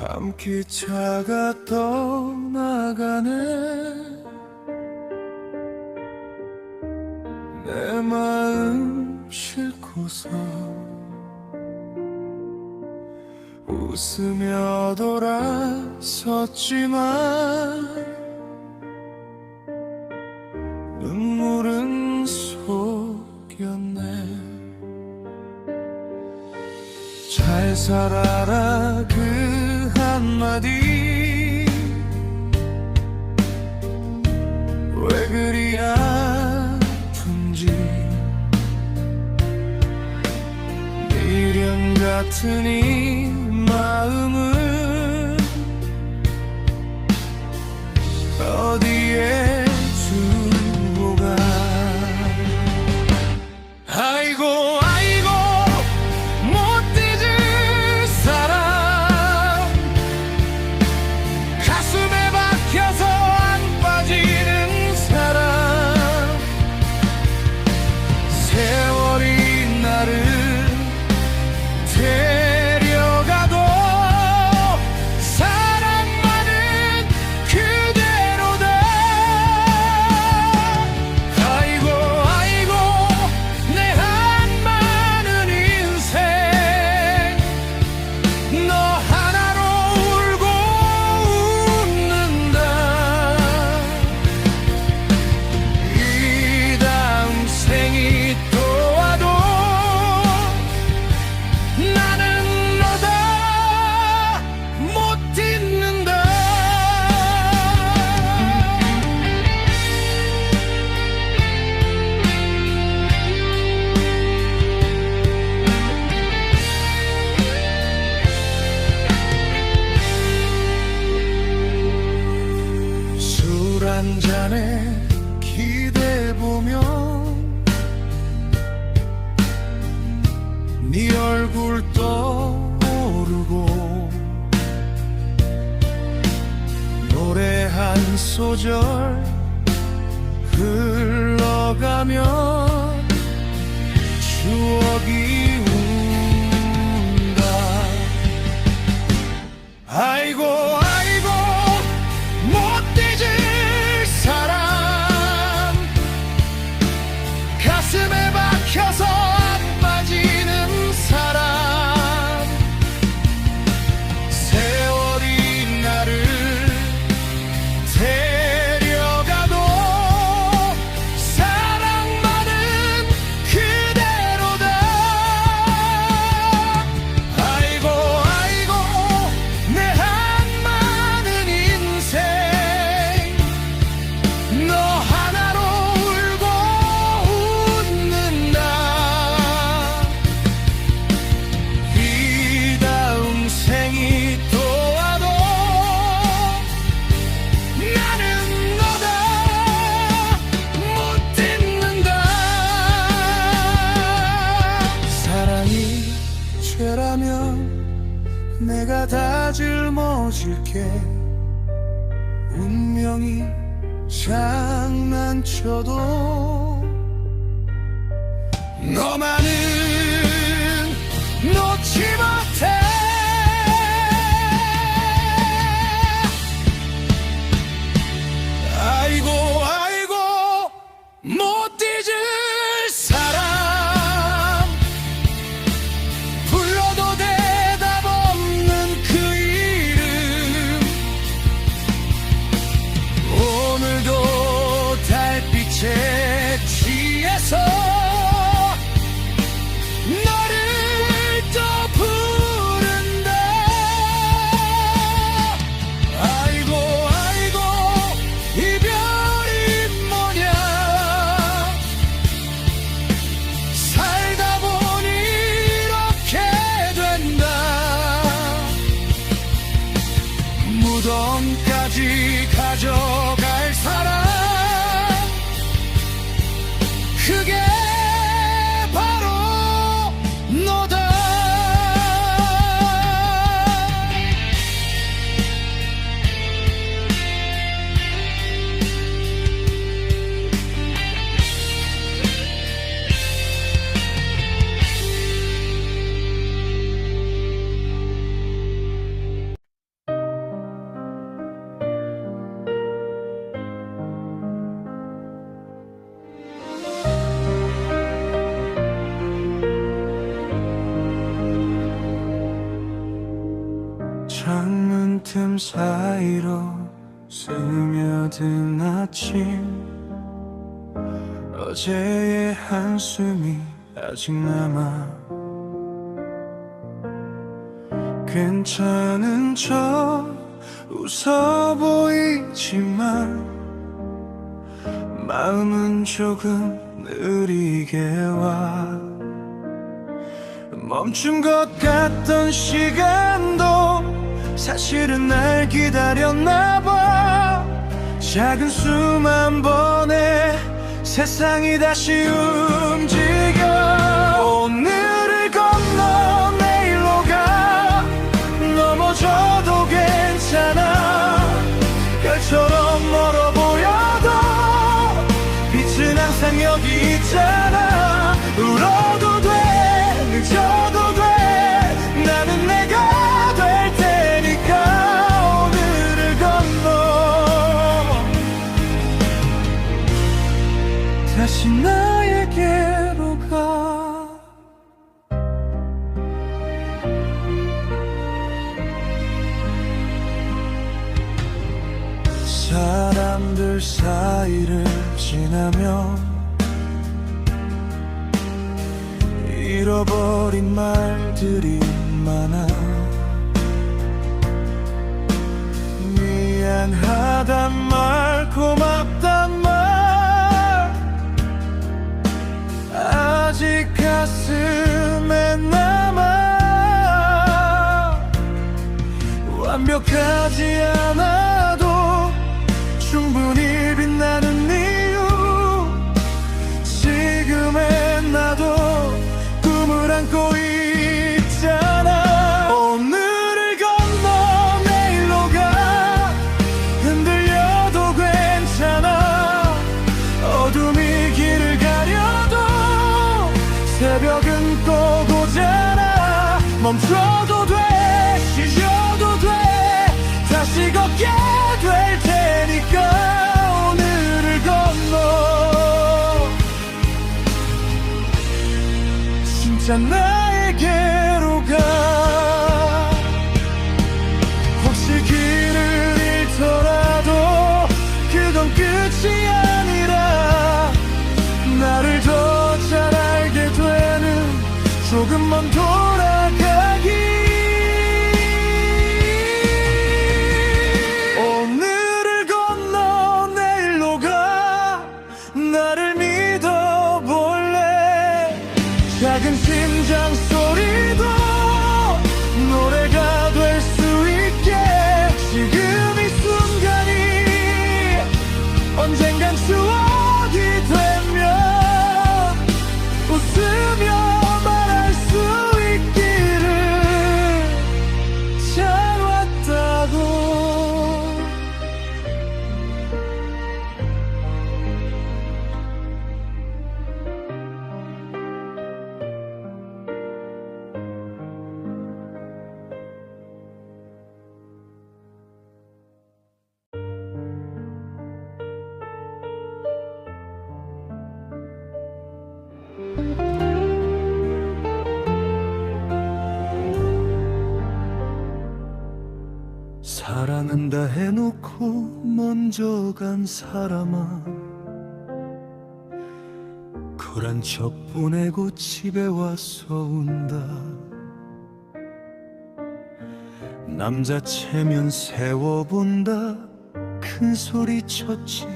밤기차가 떠나가네. 내 마음 싣고서 웃으며 돌아섰지만 눈물은 속였네. 잘 살아라 그 한마디 왜 그리 아픈지. 미련 같은 이 마음은 어디에 두고 가. 아이고 아이고 못 잊을 사람, 가슴에 박혀서 안 빠지는 사람. 세월이 나를 데려가도 사랑만은 그대로다. 아이고 아이고 내 한많은 인생 너 하나로 울고 웃는다. 이 다음 생이 또 와도 나는 너다 못 잊는다. 술 한 잔에 기대보며 네 얼굴 떠오르고 노래 한 소절 흘러가면 추억이 운다. 아이고 아이고 못 잊을 사람, 가슴에 박혀서 안 빠지는 사람. 세월이 나를 데려가도 사랑만은 그대로다. 아이고 아이고 내 한많은 인생 너 하나로 울고 웃는다. 이 다음 생이 또 와도 나는 너다 못 잊는다. 사랑이 죄라면 내가 다 짊어질게. 운명이 장난쳐도 너만은 놓지 못해. 아이고 아이고 못 잊을 사람, 불러도 대답 없는 그 이름. 오늘도 달빛에 취해서 너를 또 부른다. 아이고 아이고 이별이 뭐냐. 살다 보니 이렇게 된다. 무덤까지 가져갈 사람, 그게 창문 틈 사이로 스며든 아침, 어제의 한숨이 아직 남아. 괜찮은 척 웃어 보이지만 마음은 조금 느리게 와. 멈춘 것 같던 시간도 사실은 날 기다렸나 봐. 작은 숨 한 번에 세상이 다시 움직여. 오늘을 건너 내일로 가. 넘어져도 괜찮아. 별처럼 멀어 보여도 빛은 항상 여기 있잖아. 울어도 돼, 늦어도 돼, 나는 내가 될 테니까. 오늘을 건너 다시 나에게로 가. 사람들 사이를 지나며 잃어버린 말들이 많아. 미안하단 말, 고맙단 말 아직 가슴에 남아. 완벽하지 않아도 충분히 빛나는 이유. 지금의 나도 꿈을 안고 있잖아. 오늘을 건너 내일로 가. 흔들려도 괜찮아. 어둠이 길을 가려도 새벽은 꼭 오잖아. 멈춰도 돼, 쉬셔도 돼, 다시 걷게 될 테니까. 오늘을 건너 진짜 나에게로 가. 혹시 길을 잃더라도 그건 끝이 아니라 나를 더 잘 알게 되는 조금만 돌아가기. 오늘을 건너 내일로 가. 나를 믿어볼래. 작은 심장 소리도 노래가 될 수 있게. 지금 이 순간이 언젠간 추억이 되면 웃으며 말할 수 있기를. 잘 왔다고. 사랑한다 해놓고 먼저 간 사람아. 쿨한 척 보내고 집에 와서 운다. 남자체면 세워본다. 큰 소리 쳤지.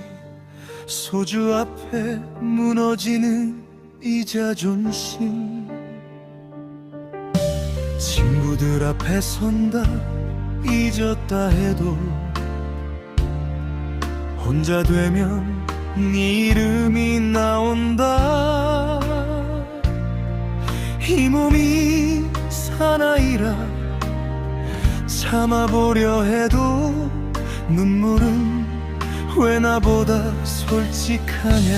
소주 앞에 무너지는 이 자존심. 친구들 앞에 선다. 잊었다 해도 혼자 되면 네 이름이 나온다. 이 몸이 사나이라 참아보려 해도 눈물은 왜 나보다 솔직하냐.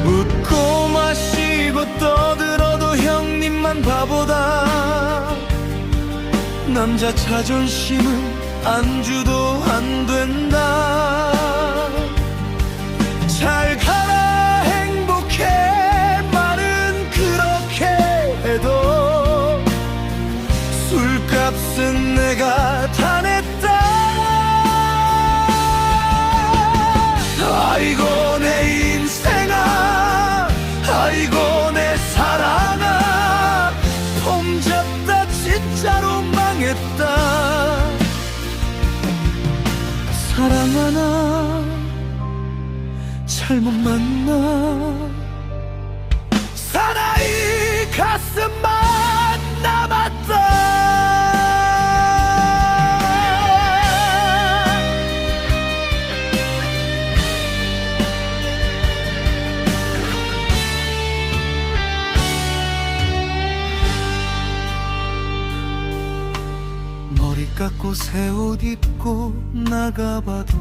웃고 마시고 떠들어도 형님만 바보다. 남자 자존심은 안주도 안 된다. 잘 가라 행복해 말은 그렇게 해도 술값 값은 내가 다 냈다. 아이고 내 인생아, 아이고 내 사랑아, 폼 잡다 진짜로 망했다. 사랑 하나 잘못 만나 사나이 가슴만 남았다. 머리 깎고 새 옷 입고 나가봐도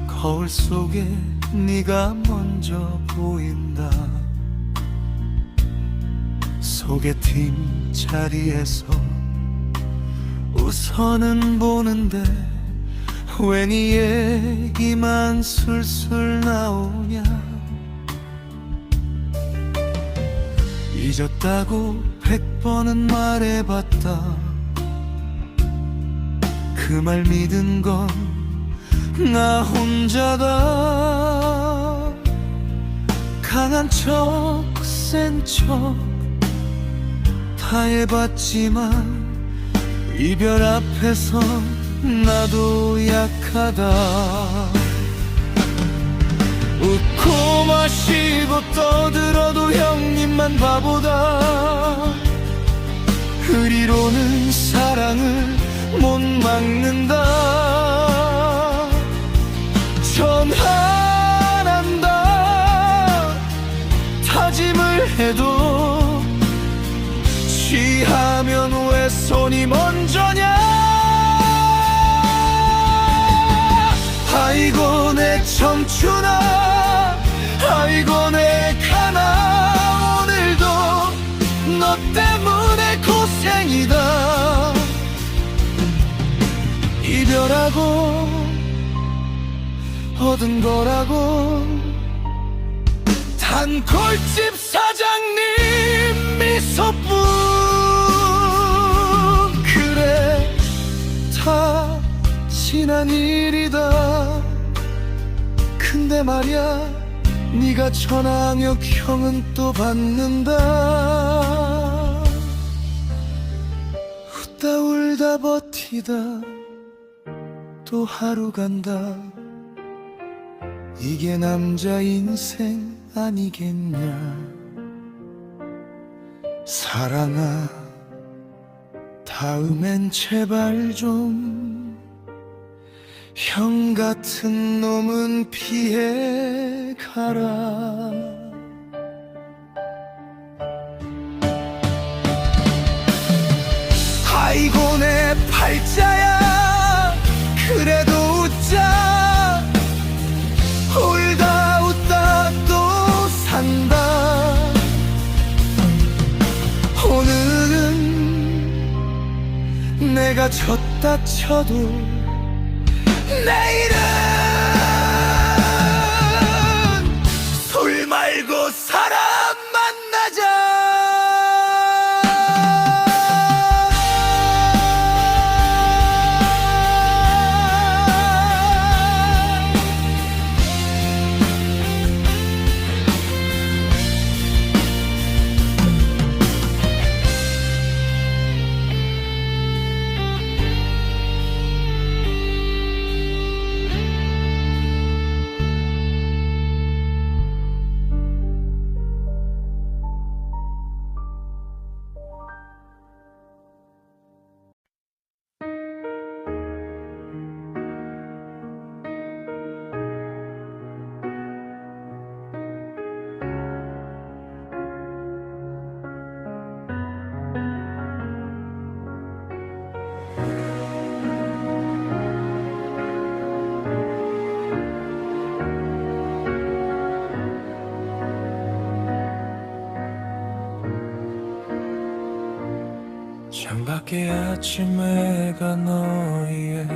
거울 속에 네가 먼저 보인다. 소개팅 자리에서 우선은 보는데 왜 네 얘기만 술술 나오냐. 잊었다고 100번은 말해봤다. 그 말 믿은 건 나 혼자다. 강한 척, 센 척 다 해봤지만 이별 앞에서 나도 약하다. 웃고 마시고 떠들어도 형님만 바보다. 의리로는 사랑을 못 막는다. 전화한다 다짐을 해도 취하면 왜 손이 먼저냐. 아이고 내 청춘아, 아이고 내 가나. 오늘도 너 때문에 고생이다. 이별하고 얻은 거라고 단골집 사장님 미소뿐. 그래 다 지난 일이다. 근데 말야 네가 전화하며 형은 또 받는다. 웃다 울다 버티다 또 하루 간다. 이게 남자 인생 아니겠냐. 사랑아 다음엔 제발 좀 형 같은 놈은 피해 가라. 아이고 내 팔자야, 그래도 웃자. 울다 웃다 또 산다. 오늘은 내가 졌다 쳐도 내일은 술 말고 사람 만나자. 창밖의 아침 해가 너희의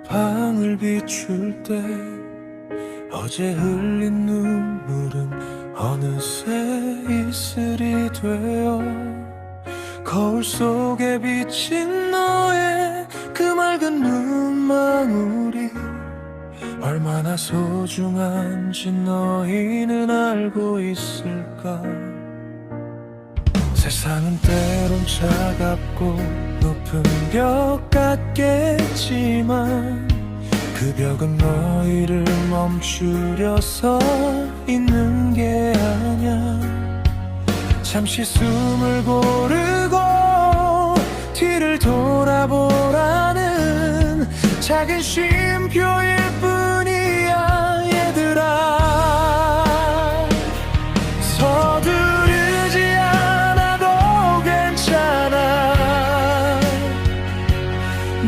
방을 비출 때 어제 흘린 눈물은 어느새 이슬이 되어 거울 속에 비친 너의 그 맑은 눈망울이 얼마나 소중한지 너희는 알고 있을까? 세상은 때론 차갑고 높은 벽 같겠지만 그 벽은 너희를 멈추려 서 있는 게 아냐. 잠시 숨을 고르고 뒤를 돌아보라는 작은 쉼표일 뿐이야 얘들아. 서두르지 않아도 괜찮아.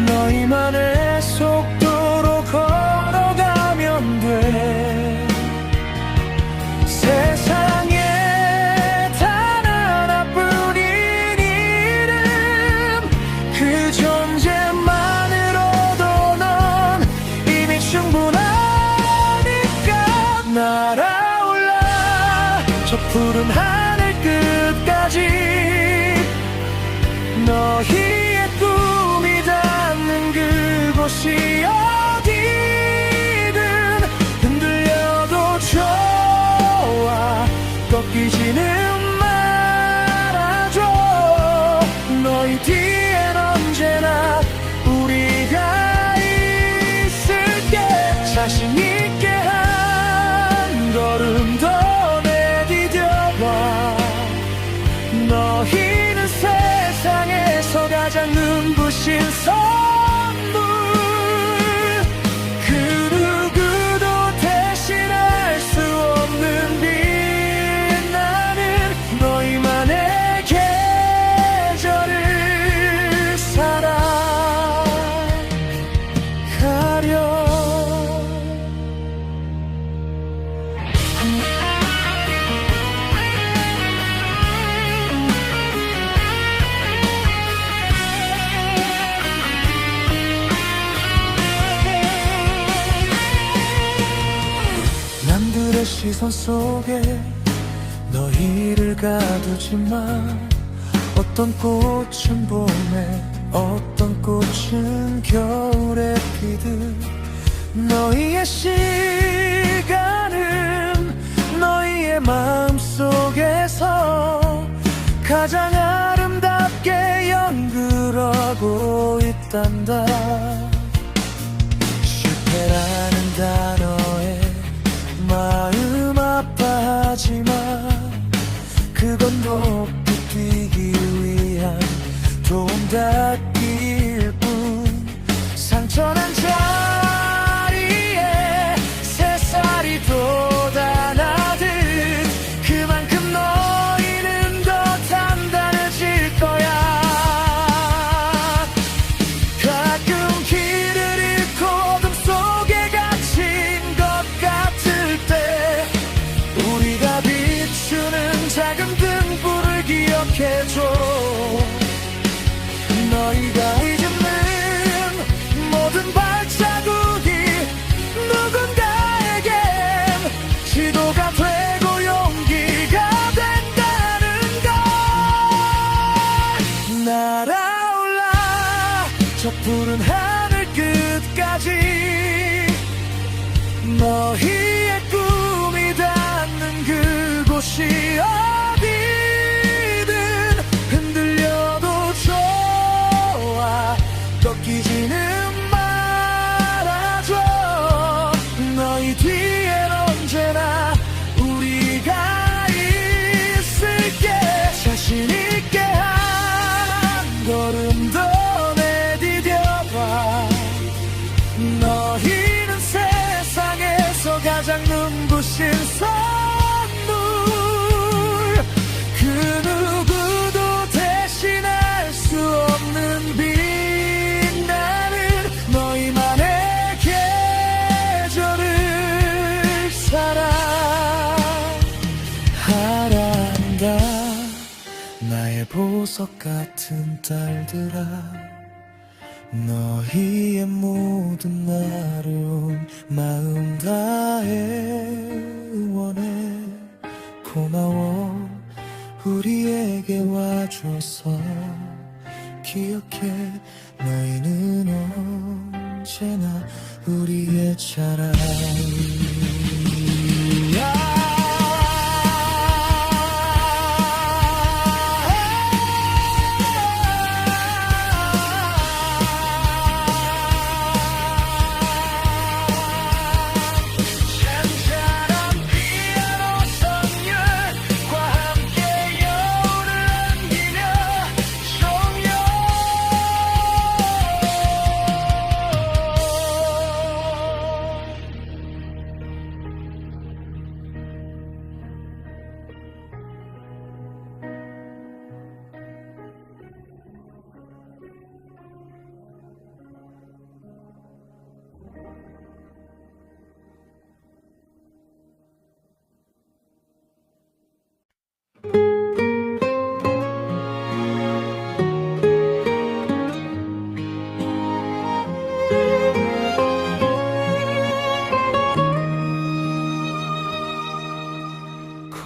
너희만의 속도로 걸어가면 돼. 세상에 단 하나뿐인 이름 그 존재만으로도 넌 이미 충분하니까 날아올라 저 푸른 하늘 끝까지. 너희의 꿈이 닿는 그곳이 어디든 흔들려도 좋아. 꺾이지는 말아줘. 너희 뒤엔 언제나 우리가 있을게. 자신 있게 한 걸음 더 내디뎌봐. 너희는 세상에서 가장 눈부신 선물. 그 누구도 대신할 수 없는 빛나는 너희만의 계절을 살아가려. 남들의 시선 속에 너희를 가두지만 어떤 꽃은 봄에 어떤 꽃은 겨울에 피듯 너희의 시간은 너희의 마음속에서 가장 아름답게 연극하고 있단다. 실패라는 단어에 마음 아파하지마. 그건 높이 뛰기 위한 도움닫기일 뿐. 상처난 자리에 새살이 돋아나듯 그만큼 너희는 더 단단해질 거야. 가끔 길을 잃고 어둠 속에 갇힌 것 같을 때 우리가 비추는 작은 등불을 기억해줘. 너희가 잊는 모든 발자국이 누군가에겐 지도가 되고 용기가 된다는 걸. 날아올라 저 푸른 하늘 끝까지. 너희의 꿈이 닿는 그곳이 어디든 흔들려도 좋아. 꺾이지는 말아줘. 너희 뒤엔 언제나 우리가 있을게. 자신 있게 한 걸음 더 내디뎌봐. 너희는 세상에서 가장 눈부신 선물. 그 누구도 대신할 수 없는 빛나는 너희만의 계절을 살아가란다. 나의 보석 같은 딸들아. 너희의 모든 나를 온 마음 다해 응원해. 고마워 우리에게 와줘서 기억해. 너희는 언제나 우리의 자랑이야.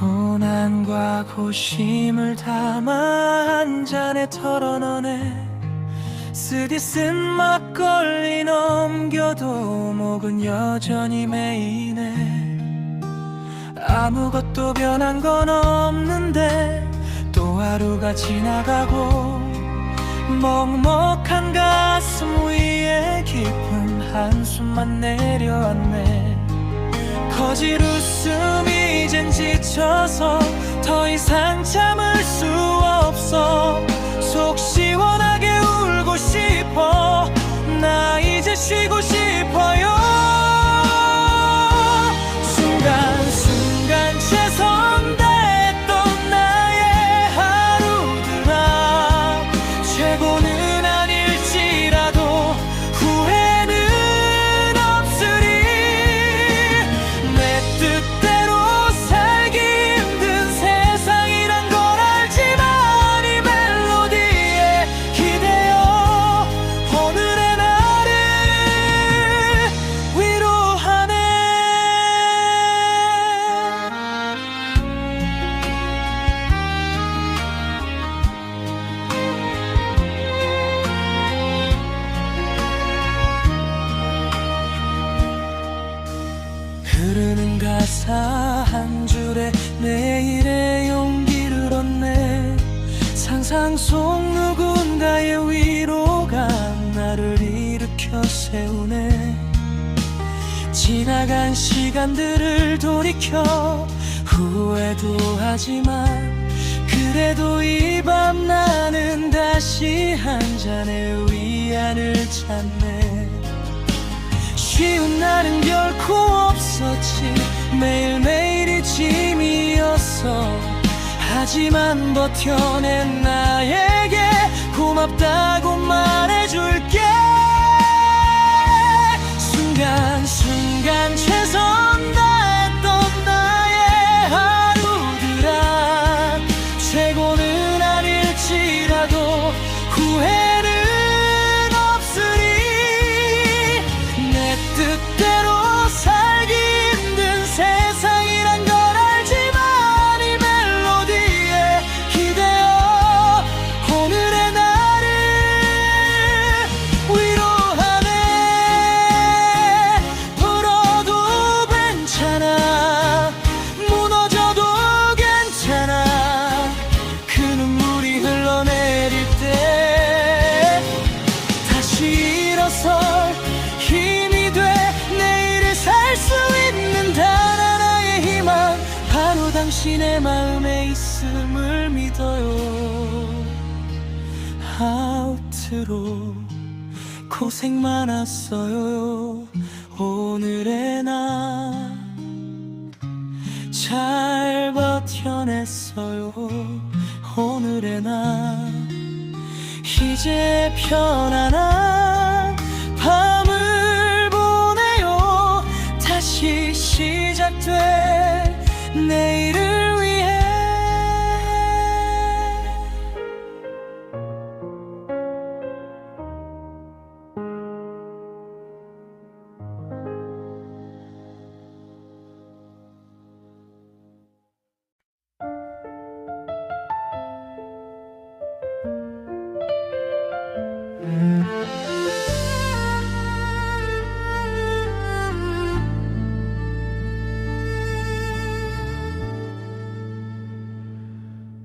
고난과 고심을 담아 한 잔에 털어넣네. 쓰디쓴 막걸리 넘겨도 목은 여전히 메이네. 아무것도 변한 건 없는데 또 하루가 지나가고 먹먹한 가슴 위에 깊은 한숨만 내려왔네. 거짓 웃음이 이젠 지쳐서 더 이상 참을 수 없어. 속 시원하게 울고 싶어. 나 이제 쉬고 싶어요. 순간순간 최선 다했던 나의 하루들아, 최고는 아닐지라도 후회는 없으리. 내 뜻대로 살기 힘든 세상이란 걸 알지만 이 멜로디에 기대어 오늘의 나를 위로하네. 흐르는 가사 한 줄에 내일의 용기를 얻네. 상상 속 누군가의 위로가 나를 일으켜 세우네. 지나간 시간들을 돌이켜 후회도 하지만 그래도 이 밤 나는 다시 한 잔의 위안을 찾네. 쉬운 날은 결코 없었지. 매일매일이 짐이었어. 하지만 버텨낸 나에게 고맙다고 말해줄게. 순간순간 최선 다했던 나의 하루들아, 최고는 아닐지라도 후회는 없으리. 내 뜻대로 살기 힘든 세상이란 걸 알지만 이 멜로디에 기대어 오늘의 나를 위로하네. 울어도 괜찮아, 무너져도 괜찮아. 그 눈물이 흘러내릴 때 다시 일어설 힘이 돼 내일을 살 수 있는 단 하나의 희망, 바로 당신의 마음에 있음을 믿어요. 아우트로 고생 많았어요. 오늘의 나 잘 버텨냈어요. 오늘의 나 이제 편안한 밤을 보내요. 다시 시작될 내일을 위해.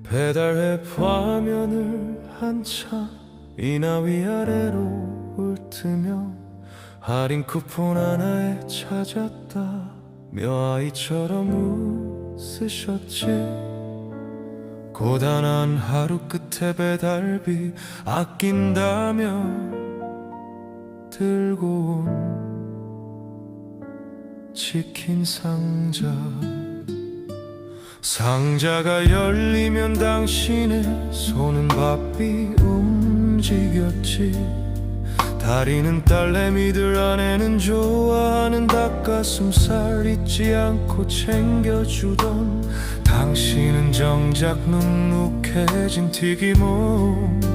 배달앱 화면을 한참 이나 위아래로 훑으며 할인 쿠폰 하나에 찾았다며 아이처럼 웃으셨지. 고단한 하루 끝에 배달비 아낀다며 들고 온 치킨 상자가 열리면 당신의 손은 바삐 움직였지. 다리는 딸내미들, 아내는 좋아하는 닭가슴살 잊지 않고 챙겨주던 당신은 정작 눅눅해진 튀김옷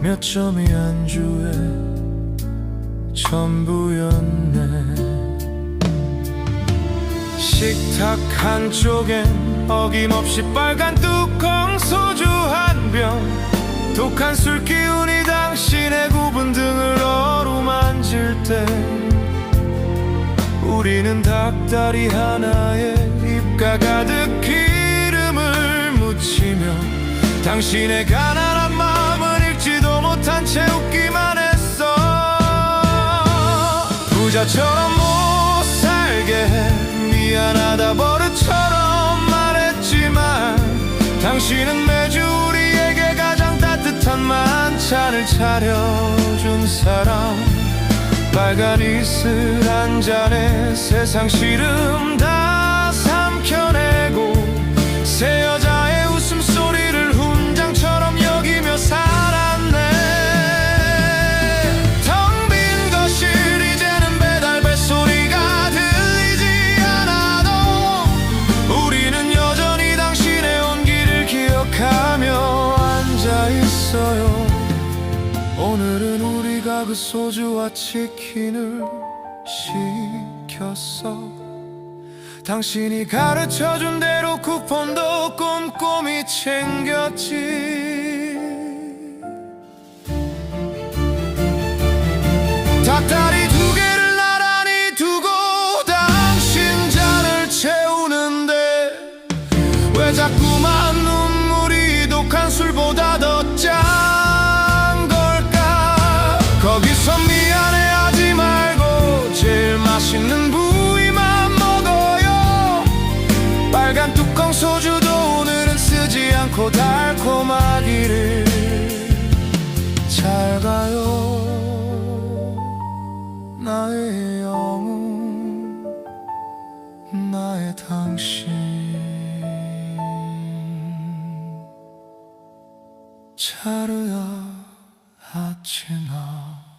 몇 점이 안주의 전부였네. 식탁 한쪽엔 어김없이 빨간 뚜껑 소주 한 병, 독한 술 기운이 당신의 굽은 등을 어루만질 때 우리는 닭다리 하나에 입가 가득 기름을 묻히며 당신의 가난한 마음을 읽지도 못한 채 웃기만 했어. 부자처럼 못 살게 해 미안하다 버릇처럼 말했지만 당신은 매주 우리에게 가장 따뜻한 만찬을 차려준 사람. 빨간 이슬 한 잔에 세상 시름 다 삼켜내고 새 여자의 웃음소리를 훈장처럼 여기며 살았네. 텅 빈 거실 이제는 배달 뱃소리가 들리지 않아도 우리는 여전히 당신의 온기를 기억하며 앉아있어요. 오늘은 우리가 그 소주와 치킨을 시켰어. 당신이 가르쳐준 대로 쿠폰도 꼼꼼히 챙겼지. 닭다리 2개를 나란히 두고 당신 잔을 채우는데 왜 자꾸만 눈물이 독한 술보다 더 짠 걸까? 거기서 미안해하지 말고 제일 맛있는 부위만 먹어요. 빨간 뚜껑 소주도 오늘은 쓰지 않고 달콤하기를. 잘 가요 나의 영웅, 나의 당신. 차르야 하치나